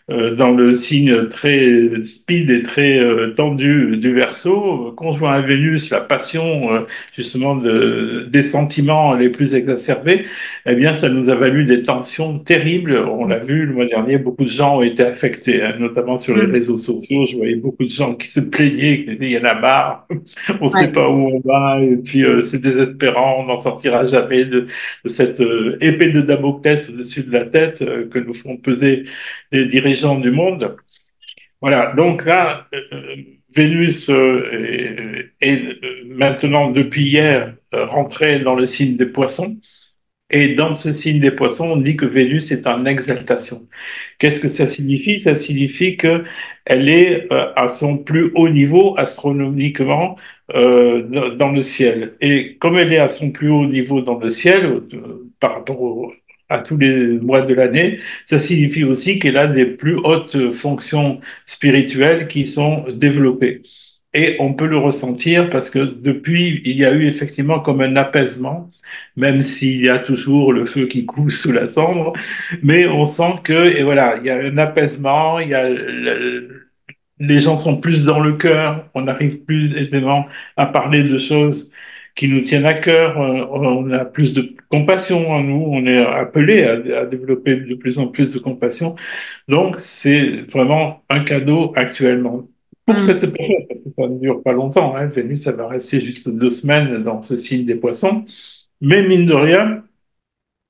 dans le signe très speed et très tendu du Verseau, conjoint à Vénus, la passion justement des sentiments les plus exacerbés, eh bien ça nous a valu des tensions terribles. On l'a vu le mois dernier, beaucoup de gens ont été affectés, hein, notamment sur les Mm. réseaux sociaux. Je voyais beaucoup de gens qui se plaignaient, qui disaient il y en a marre, on ne sait Ouais. pas où on va, et puis c'est désespérant, on n'en sortira jamais de cette épée de Damoclès au-dessus de la tête que nous font peser les dirigeants du monde. Voilà, donc là, Vénus est maintenant, depuis hier, rentrée dans le signe des poissons. Et dans ce signe des poissons, on dit que Vénus est en exaltation. Qu'est-ce que ça signifie? Ça signifie qu'elle est à son plus haut niveau astronomiquement dans le ciel. Et comme elle est à son plus haut niveau dans le ciel, par rapport à tous les mois de l'année, ça signifie aussi qu'elle a des plus hautes fonctions spirituelles qui sont développées. Et on peut le ressentir parce que depuis, il y a eu effectivement comme un apaisement, même s'il y a toujours le feu qui coule sous la cendre, mais on sent que, et voilà, il y a un apaisement, les gens sont plus dans le cœur, on arrive plus aisément à parler de choses qui nous tiennent à cœur, on a plus de compassion en nous, on est appelé à développer de plus en plus de compassion. Donc, c'est vraiment un cadeau actuellement. Pour Mm. cette période, parce que ça ne dure pas longtemps, hein, Vénus, ça va rester juste 2 semaines dans ce signe des poissons, mais mine de rien,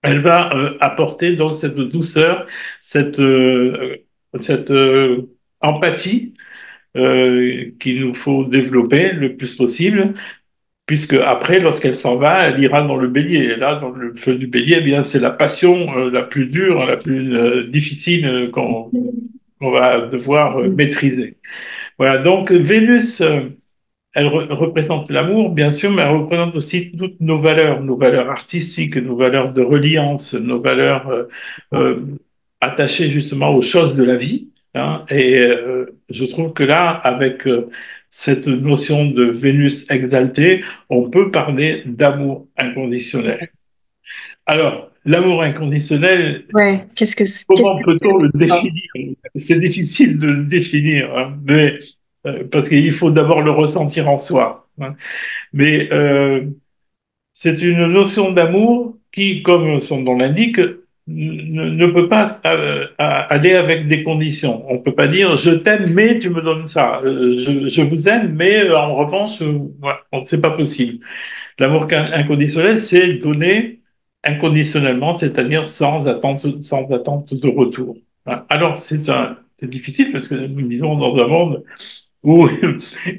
elle va apporter donc cette douceur, cette, cette empathie qu'il nous faut développer le plus possible, puisque après, lorsqu'elle s'en va, elle ira dans le bélier. Et là, dans le feu du bélier, eh bien, c'est la passion la plus dure, la plus difficile qu'on va devoir maîtriser. Voilà, donc Vénus, elle représente l'amour, bien sûr, mais elle représente aussi toutes nos valeurs artistiques, nos valeurs de reliance, nos valeurs euh, attachées justement aux choses de la vie, hein. Et je trouve que là, avec cette notion de Vénus exaltée, on peut parler d'amour inconditionnel. Alors, l'amour inconditionnel, Ouais. Qu'est-ce comment que c'est peut-on le pour toi? définir? C'est difficile de le définir, hein, mais, parce qu'il faut d'abord le ressentir en soi, hein. Mais c'est une notion d'amour qui, comme son nom l'indique, ne peut pas aller avec des conditions. On ne peut pas dire je t'aime, mais tu me donnes ça. Je vous aime, mais en revanche, voilà, c'est pas possible. L'amour inconditionnel, c'est donner inconditionnellement, c'est-à-dire sans attente de retour. Alors, c'est difficile parce que nous vivons dans un monde où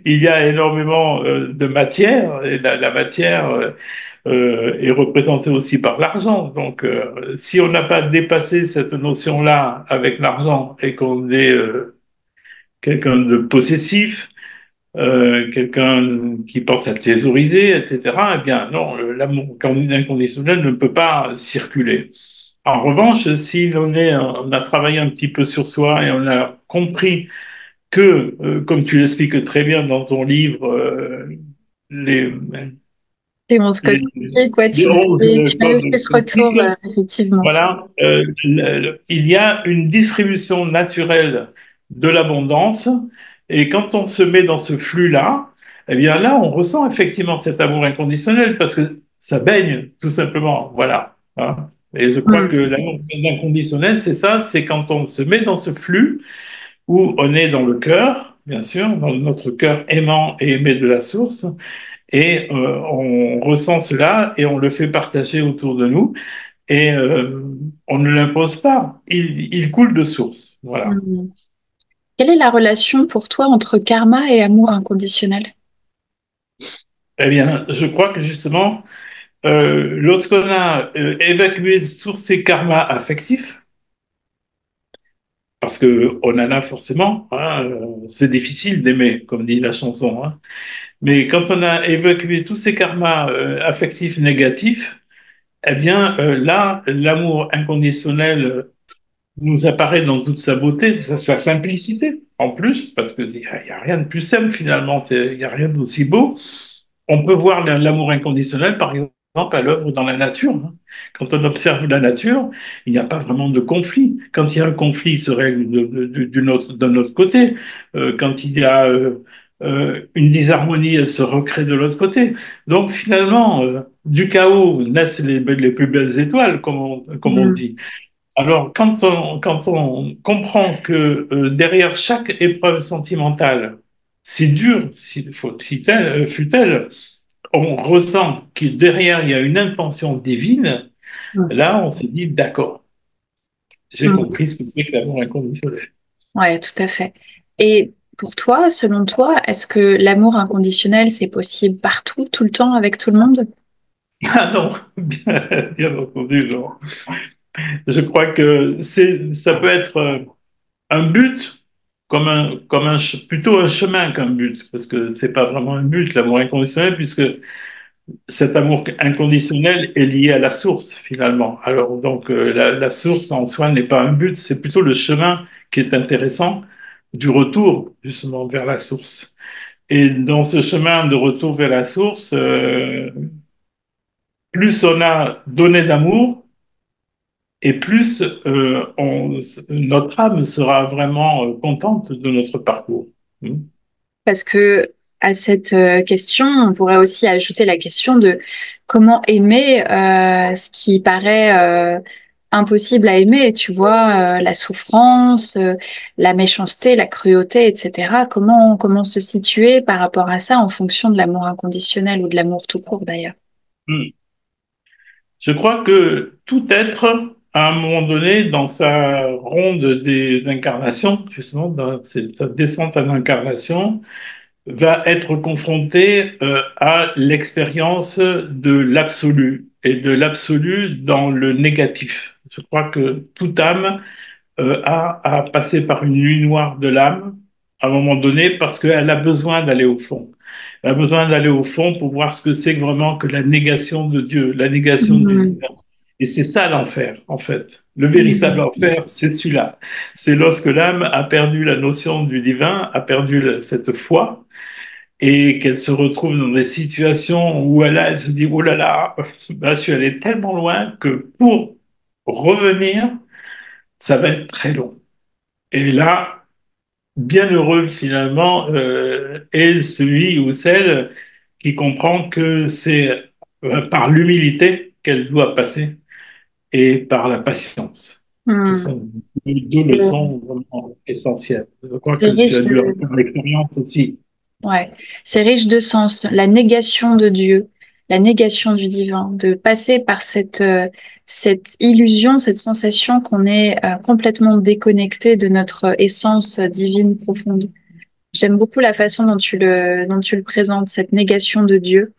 il y a énormément de matière, et la matière est représentée aussi par l'argent. Donc, si on n'a pas dépassé cette notion-là avec l'argent et qu'on est quelqu'un de possessif, quelqu'un qui pense à thésauriser, etc., eh bien non, l'amour inconditionnel ne peut pas circuler. En revanche, si on a travaillé un petit peu sur soi et on a compris que, comme tu l'expliques très bien dans ton livre, les, Et mon Scott, les, quoi, les 11 tu m'avais codes fait ce retour, quantiques, effectivement. voilà, il y a une distribution naturelle de l'abondance, et quand on se met dans ce flux-là, eh bien là, on ressent effectivement cet amour inconditionnel parce que ça baigne, tout simplement, voilà, hein. Et je crois Mm. que l'amour inconditionnel, c'est ça, c'est quand on se met dans ce flux où on est dans le cœur, bien sûr, dans notre cœur aimant et aimé de la source, et on ressent cela et on le fait partager autour de nous, et on ne l'impose pas, il coule de source, voilà. Mm. Quelle est la relation pour toi entre karma et amour inconditionnel? Eh bien, je crois que justement, lorsqu'on a évacué tous ces karmas affectifs, parce que on en a forcément, hein, c'est difficile d'aimer, comme dit la chanson, hein. Mais quand on a évacué tous ces karmas affectifs négatifs, eh bien là, l'amour inconditionnel nous apparaît dans toute sa beauté, sa simplicité, en plus, parce qu'il y a rien de plus simple finalement, il n'y a rien d'aussi beau. On peut voir l'amour inconditionnel, par exemple, à l'œuvre dans la nature, hein. Quand on observe la nature, il n'y a pas vraiment de conflit. Quand il y a un conflit, il se règle d'un autre côté. Quand il y a une disharmonie, elle se recrée de l'autre côté. Donc finalement, du chaos naissent les plus belles étoiles, comme on Hmm. dit. Alors, quand on comprend que derrière chaque épreuve sentimentale, si dure fut-elle, on ressent que derrière il y a une intention divine, Hmm. là on s'est dit d'accord, j'ai Hmm. compris ce que c'est que l'amour inconditionnel. Ouais, tout à fait. Et pour toi, selon toi, est-ce que l'amour inconditionnel, c'est possible partout, tout le temps, avec tout le monde? Ah non, bien entendu, non. Je crois que ça peut être un but plutôt un chemin qu'un but, parce que c'est pas vraiment un but, l'amour inconditionnel, puisque cet amour inconditionnel est lié à la source, finalement. Alors, donc, la source en soi n'est pas un but, c'est plutôt le chemin qui est intéressant du retour, justement, vers la source. Et dans ce chemin de retour vers la source, plus on a donné d'amour, et plus notre âme sera vraiment contente de notre parcours. Hmm. Parce que à cette question, on pourrait aussi ajouter la question de comment aimer ce qui paraît impossible à aimer, tu vois, la souffrance, la méchanceté, la cruauté, etc. Comment se situer par rapport à ça en fonction de l'amour inconditionnel ou de l'amour tout court d'ailleurs. Hmm. Je crois que tout être, à un moment donné, dans sa ronde des incarnations, justement, dans sa descente en incarnation, va être confronté à l'expérience de l'absolu et de l'absolu dans le négatif. Je crois que toute âme a passé par une nuit noire de l'âme à un moment donné parce qu'elle a besoin d'aller au fond. Elle a besoin d'aller au fond pour voir ce que c'est que vraiment que la négation de Dieu, la négation du Mm. divin. Et c'est ça l'enfer, en fait. Le véritable Mm. enfer, c'est celui-là. C'est lorsque l'âme a perdu la notion du divin, a perdu cette foi, et qu'elle se retrouve dans des situations où elle se dit, oh là là, là, je suis allé tellement loin que pour revenir, ça va être très long. Et là, bien heureux finalement est celui ou celle qui comprend que c'est par l'humilité qu'elle doit passer et par la patience. Ce Mm. sont deux C'est leçons vraiment essentielles. Je crois c'est que tu riche as dû en de, faire l'expérience aussi. Ouais, c'est riche de sens. La négation de Dieu, la négation du divin, de passer par cette illusion, cette sensation qu'on est complètement déconnecté de notre essence divine profonde. J'aime beaucoup la façon dont tu le présentes, cette négation de Dieu.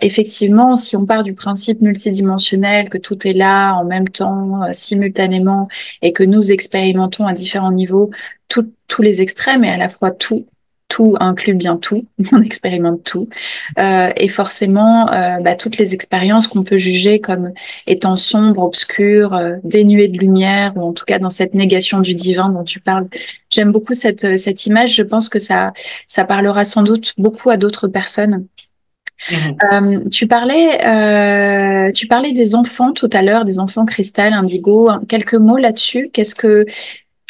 Effectivement, si on part du principe multidimensionnel, que tout est là en même temps, simultanément, et que nous expérimentons à différents niveaux tous les extrêmes et à la fois tout, tout inclut bien tout, on expérimente tout, et forcément, bah, toutes les expériences qu'on peut juger comme étant sombres, obscures, dénuées de lumière, ou en tout cas dans cette négation du divin dont tu parles. J'aime beaucoup cette image. Je pense que ça parlera sans doute beaucoup à d'autres personnes. Mhm. Tu parlais des enfants tout à l'heure, des enfants cristal, indigo. Quelques mots là-dessus.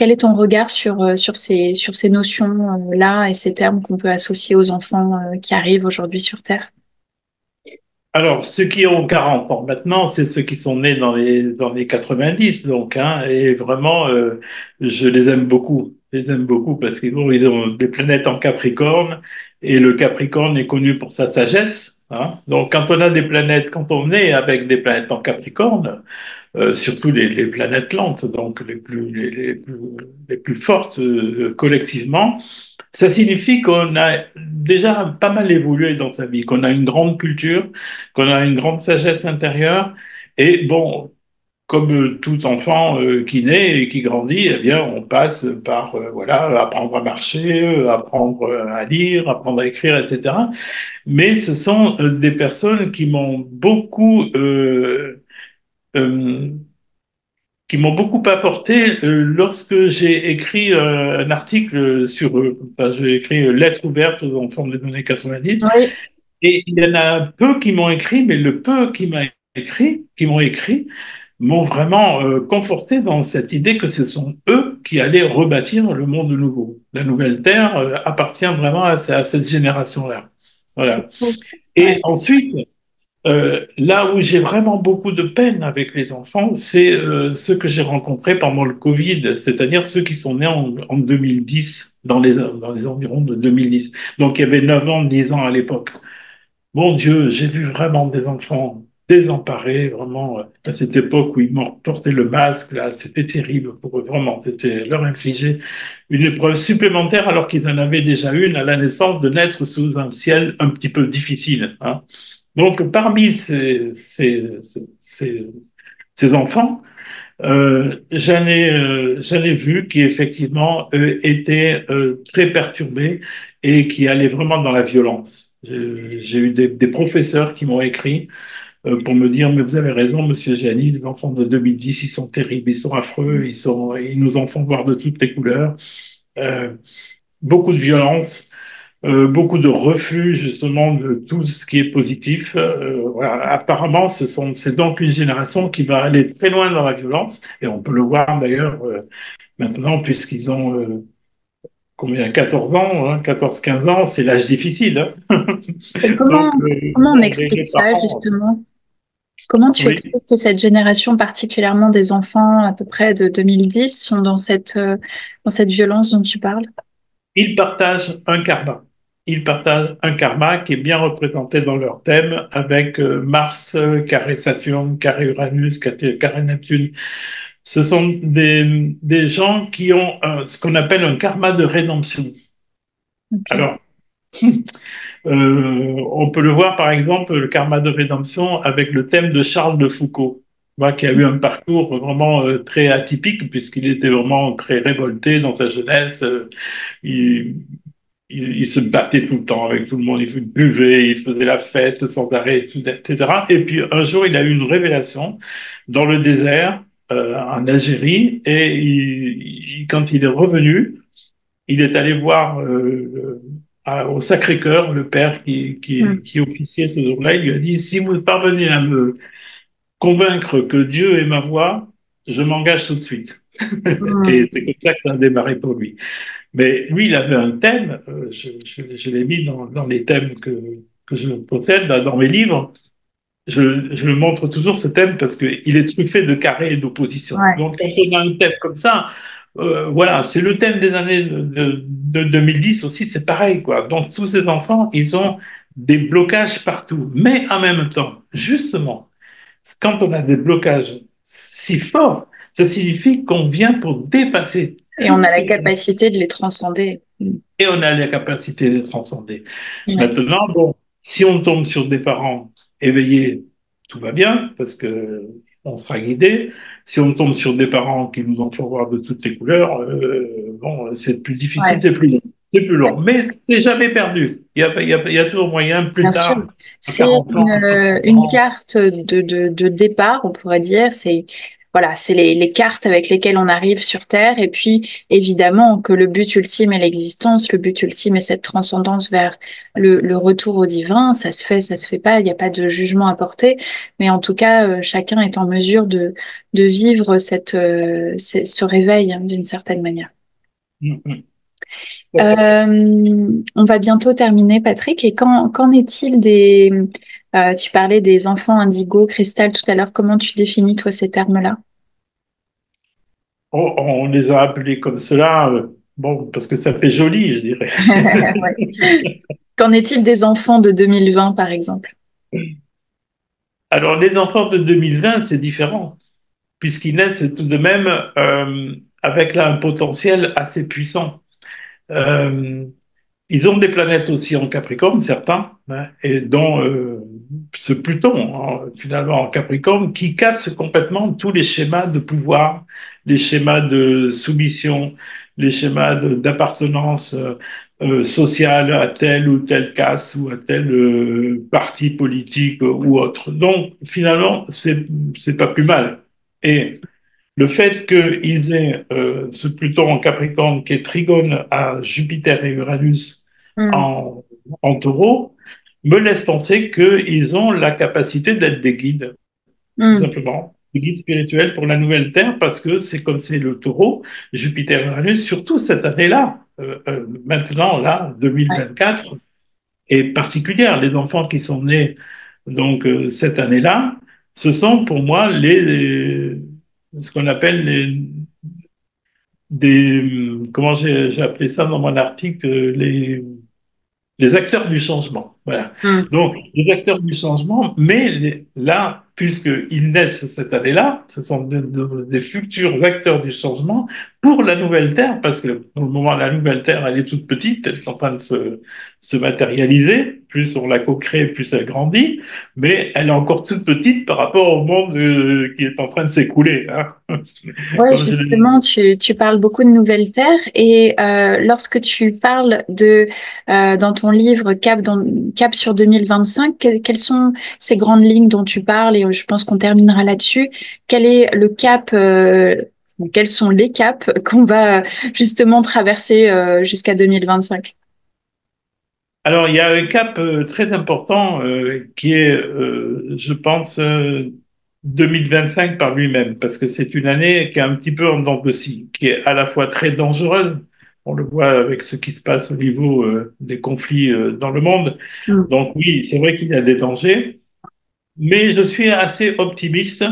Quel est ton regard sur ces notions-là et ces termes qu'on peut associer aux enfants qui arrivent aujourd'hui sur Terre? Alors, ceux qui ont 40 ans maintenant, c'est ceux qui sont nés dans les 90, donc, hein, et vraiment, je les aime beaucoup. Je les aime beaucoup parce qu'ils ils ont des planètes en Capricorne, et le Capricorne est connu pour sa sagesse, hein. Donc, quand on a des planètes, quand on est avec des planètes en Capricorne, surtout les planètes lentes, donc les plus fortes collectivement, ça signifie qu'on a déjà pas mal évolué dans sa vie, qu'on a une grande culture, qu'on a une grande sagesse intérieure. Et bon, comme tout enfant qui naît et qui grandit, eh bien, on passe par voilà, apprendre à marcher, apprendre à lire, apprendre à écrire, etc. Mais ce sont des personnes euh, qui m'ont beaucoup apporté lorsque j'ai écrit un article sur eux. Enfin, j'ai écrit Lettre ouverte aux enfants des années 90. Oui, Et il y en a peu qui m'ont écrit, mais le peu qui m'ont écrit, m'ont vraiment conforté dans cette idée que ce sont eux qui allaient rebâtir le monde nouveau. La nouvelle Terre appartient vraiment à cette génération-là. c'est Voilà. beau. Et Ouais. ensuite, là où j'ai vraiment beaucoup de peine avec les enfants, c'est ceux que j'ai rencontrés pendant le Covid, c'est-à-dire ceux qui sont nés en 2010, dans les environs de 2010. Donc il y avait 9 ans, 10 ans à l'époque. Mon Dieu, j'ai vu vraiment des enfants désemparés, vraiment, à cette époque où ils m'ont porté le masque, là, c'était terrible pour eux, vraiment. C'était leur infliger une épreuve supplémentaire alors qu'ils en avaient déjà une à la naissance de naître sous un ciel un petit peu difficile, hein. Donc, parmi ces enfants, j'en ai vu qui effectivement étaient très perturbés et qui allaient vraiment dans la violence. J'ai eu des professeurs qui m'ont écrit pour me dire, mais vous avez raison, Monsieur Gianni, les enfants de 2010, ils sont terribles, ils sont affreux, ils nous en font voir de toutes les couleurs. Euh, Beaucoup de violence, beaucoup de refus justement de tout ce qui est positif. Voilà. Apparemment, c'est donc une génération qui va aller très loin dans la violence, et on peut le voir d'ailleurs maintenant, puisqu'ils ont combien, 14 ans, hein, 14-15 ans, c'est l'âge difficile, hein. Et Donc, comment on bon, explique les ça, parents, justement? Comment tu oui, expliques que cette génération, particulièrement des enfants à peu près de 2010, sont dans cette violence dont tu parles? ils partagent un karma. Ils partagent un karma qui est bien représenté dans leur thème avec Mars, carré Saturne, carré Uranus, carré Neptune. Ce sont des gens qui ont ce qu'on appelle un karma de rédemption. Ok. Alors, on peut le voir par exemple, le karma de rédemption avec le thème de Charles de Foucault, moi, qui a eu un parcours vraiment très atypique puisqu'il était vraiment très révolté dans sa jeunesse. Il, il se battait tout le temps avec tout le monde, il buvait, il faisait la fête sans arrêt, etc. Et puis un jour, il a eu une révélation dans le désert en Algérie et quand il est revenu, il est allé voir au Sacré-Cœur, le père Hmm. qui officiait ce jour-là. Il lui a dit, si vous parvenez à me convaincre que Dieu est ma voix, je m'engage tout de suite. Hmm. Et c'est comme ça que ça a démarré pour lui. Mais lui, il avait un thème, je l'ai mis dans les thèmes que je possède, dans mes livres. Je le montre toujours ce thème parce qu'il est truffé de carrés et d'opposition. Ouais, Donc, quand on a un thème comme ça, voilà, c'est le thème des années de 2010 aussi, c'est pareil, quoi. Donc, tous ces enfants, ils ont des blocages partout. Mais en même temps, justement, quand on a des blocages si forts, ça signifie qu'on vient pour dépasser et tous on a la ces capacité de les transcender. Hmm. et on a la capacité de transcender. Ouais. Maintenant, bon, si on tombe sur des parents éveillés, tout va bien, parce que on sera guidé. Si on tombe sur des parents qui nous en font voir de toutes les couleurs, bon, c'est plus difficile, Ouais. c'est plus long. C'est plus long, mais c'est jamais perdu. Il y a toujours moyen, plus Bien sûr, tard, à c'est 40 ans, à 50 une ans. carte de départ, on pourrait dire. C'est voilà, c'est les cartes avec lesquelles on arrive sur Terre. Et puis, évidemment, que le but ultime est l'existence, le but ultime est cette transcendance vers le retour au divin. Ça se fait pas. Il n'y a pas de jugement à porter. Mais en tout cas, chacun est en mesure de vivre ce réveil, hein, d'une certaine manière. Mm, On va bientôt terminer, Patrick. Et qu'en est-il tu parlais des enfants indigo, cristal tout à l'heure. Comment tu définis, toi, ces termes-là? on les a appelés comme cela, bon, parce que ça fait joli, je dirais. Ouais. Qu'en est-il des enfants de 2020, par exemple? Alors, les enfants de 2020, c'est différent. puisqu'ils naissent tout de même avec là un potentiel assez puissant. Euh, Ils ont des planètes aussi en Capricorne, certains, hein, et dont ce Pluton, hein, finalement en Capricorne, qui casse complètement tous les schémas de pouvoir, les schémas de soumission, les schémas d'appartenance sociale à telle ou telle caste ou à tel parti politique ou autre. Donc finalement, c'est pas plus mal. Et le fait qu'ils aient ce Pluton en Capricorne qui est trigone à Jupiter et Uranus Hmm. en, en taureau me laisse penser qu'ils ont la capacité d'être des guides, tout Hmm. simplement, des guides spirituels pour la nouvelle Terre, parce que c'est comme c'est le taureau, Jupiter et Uranus, surtout cette année-là, maintenant, là, Ouais. 2024, est particulière. Les enfants qui sont nés donc cette année-là, ce sont pour moi ce qu'on appelle comment j'ai appelé ça dans mon article, les acteurs du changement. Voilà. Hmm. Donc, les acteurs du changement, mais là, puisqu'ils naissent cette année-là, ce sont des futurs acteurs du changement pour la nouvelle Terre, parce que pour le moment, la nouvelle Terre, elle est toute petite, elle est en train de se matérialiser. Plus on la co-crée, plus elle grandit, mais elle est encore toute petite par rapport au monde qui est en train de s'écouler. Hein. Ouais, Comme je l'ai dit. justement, tu parles beaucoup de nouvelles terres et lorsque tu parles dans ton livre Cap sur 2025, quelles sont ces grandes lignes dont tu parles et je pense qu'on terminera là-dessus. Quel est le cap, ou quels sont les caps qu'on va justement traverser jusqu'à 2025? Alors, il y a un cap très important qui est, je pense, 2025 par lui-même, parce que c'est une année qui est un petit peu en dents de scie, qui est à la fois très dangereuse, on le voit avec ce qui se passe au niveau des conflits dans le monde. Hmm. Donc oui, c'est vrai qu'il y a des dangers, mais je suis assez optimiste,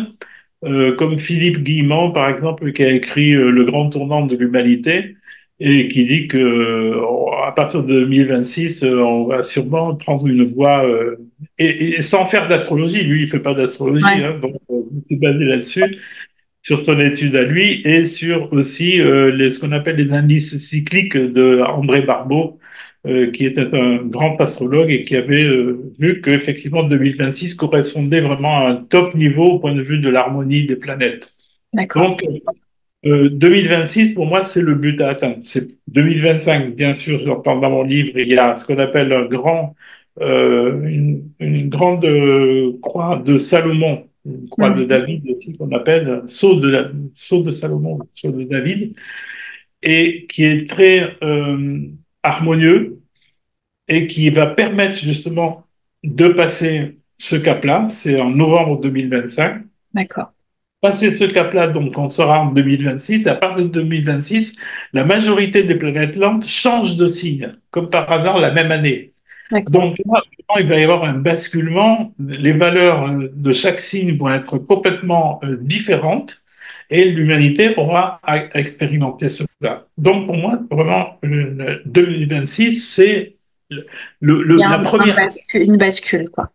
comme Philippe Guillemot, par exemple, qui a écrit Le Grand Tournant de l'humanité et qui dit que à partir de 2026, on va sûrement prendre une voie et sans faire d'astrologie. Lui, il fait pas d'astrologie, Ouais, hein, donc c'est basé là-dessus, sur son étude à lui et sur aussi ce qu'on appelle les indices cycliques de André Barbeau, qui était un grand astrologue et qui avait vu qu'effectivement 2026 correspondait vraiment à un top niveau au point de vue de l'harmonie des planètes. d'accord. Donc, 2026, pour moi, c'est le but à atteindre. C'est 2025, bien sûr, j'entends dans mon livre, il y a ce qu'on appelle une grande croix de Salomon, une croix de Hmm. David aussi qu'on appelle sceau de Salomon, sceau de David, et qui est très harmonieux et qui va permettre justement de passer ce cap-là. C'est en novembre 2025. D'accord, Passer ce cap-là, donc on sera en 2026. À partir de 2026, la majorité des planètes lentes changent de signe, comme par hasard la même année. d'accord. Donc là, il va y avoir un basculement. Les valeurs de chaque signe vont être complètement différentes et l'humanité aura à expérimenter cela. Donc pour moi, vraiment, 2026, c'est Il y a la première. une bascule, quoi.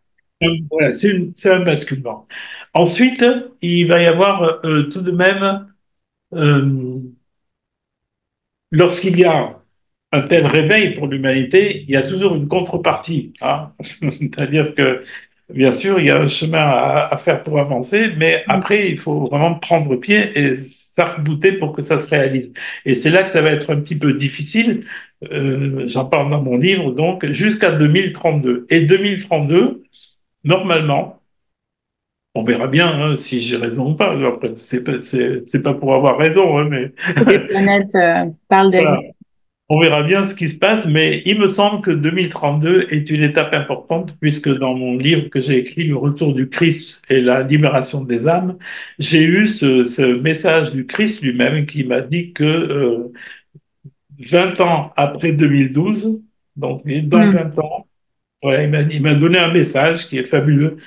Voilà, c'est un basculement. Ensuite, il va y avoir tout de même, euh, lorsqu'il y a un tel réveil pour l'humanité, il y a toujours une contrepartie. Hein. C'est-à-dire que, bien sûr, il y a un chemin à faire pour avancer, mais Hmm. après, il faut vraiment prendre pied et s'arc-bouter pour que ça se réalise. Et c'est là que ça va être un petit peu difficile. J'en parle dans mon livre, donc, jusqu'à 2032. Et 2032, normalement, on verra bien hein, si j'ai raison ou pas. Après, c'est pas pour avoir raison, hein, mais Toutes les planètes parlent voilà. d'elles. On verra bien ce qui se passe. Mais il me semble que 2032 est une étape importante, puisque dans mon livre que j'ai écrit, Le retour du Christ et la libération des âmes, j'ai eu ce message du Christ lui-même qui m'a dit que 20 ans après 2012, donc dans Hmm. 20 ans, ouais, il m'a donné un message qui est fabuleux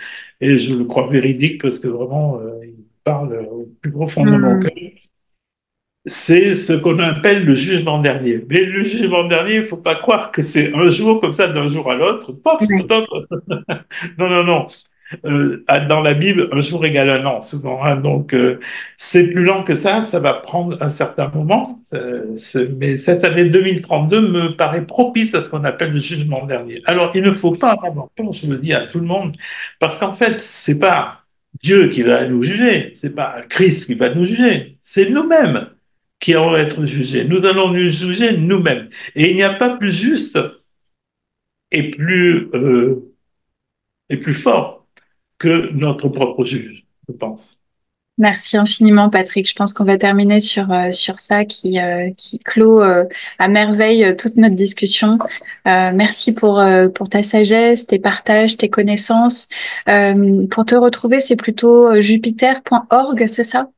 et je le crois véridique parce que vraiment, il parle au plus profond de mon Hmm. cœur. C'est ce qu'on appelle le jugement dernier. Mais le jugement dernier, il ne faut pas croire que c'est un jour comme ça, d'un jour à l'autre. Pof, Ouais. stop. Non, non, non. dans la Bible, un jour égale un an, souvent, hein. Donc, c'est plus lent que ça va prendre un certain moment. Mais cette année 2032 me paraît propice à ce qu'on appelle le jugement dernier. Alors, il ne faut pas avoir peur, je le dis à tout le monde, parce qu'en fait, c'est pas Dieu qui va nous juger, c'est pas Christ qui va nous juger, c'est nous-mêmes qui allons être jugés. Nous allons nous juger nous-mêmes. Et il n'y a pas plus juste et plus fort que notre propre juge, je pense. Merci infiniment, Patrick. Je pense qu'on va terminer sur ça qui clôt à merveille toute notre discussion. Merci pour ta sagesse, tes partages, tes connaissances. Pour te retrouver, c'est plutôt jupiter.org, c'est ça?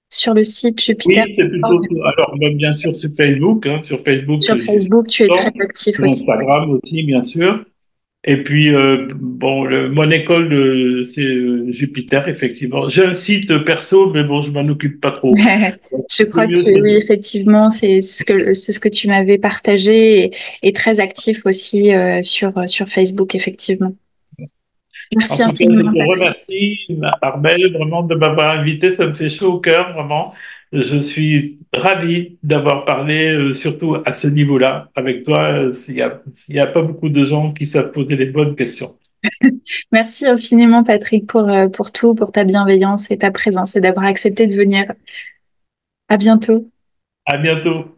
Sur le site Oui, c'est plutôt, jupiter.org. alors bien sûr sur Facebook, hein, sur Facebook, Sur j'ai Facebook, tu es très actif sur aussi. Ouais. Instagram aussi, bien sûr. Et puis, bon, mon école, c'est Jupiter, effectivement. J'ai un site perso, mais bon, je m'en occupe pas trop. Donc, Je le crois mieux, que c'est oui, effectivement, c'est ce que tu m'avais partagé et très actif aussi sur Facebook, effectivement. en Merci tout cas, je infiniment, te Patrick. remercie, Armel, vraiment de m'avoir invité. Ça me fait chaud au cœur, vraiment. Je suis ravi d'avoir parlé, surtout à ce niveau-là, avec toi. S'il y a pas beaucoup de gens qui savent poser les bonnes questions. Merci infiniment, Patrick, pour tout, pour ta bienveillance et ta présence et d'avoir accepté de venir. À bientôt. À bientôt.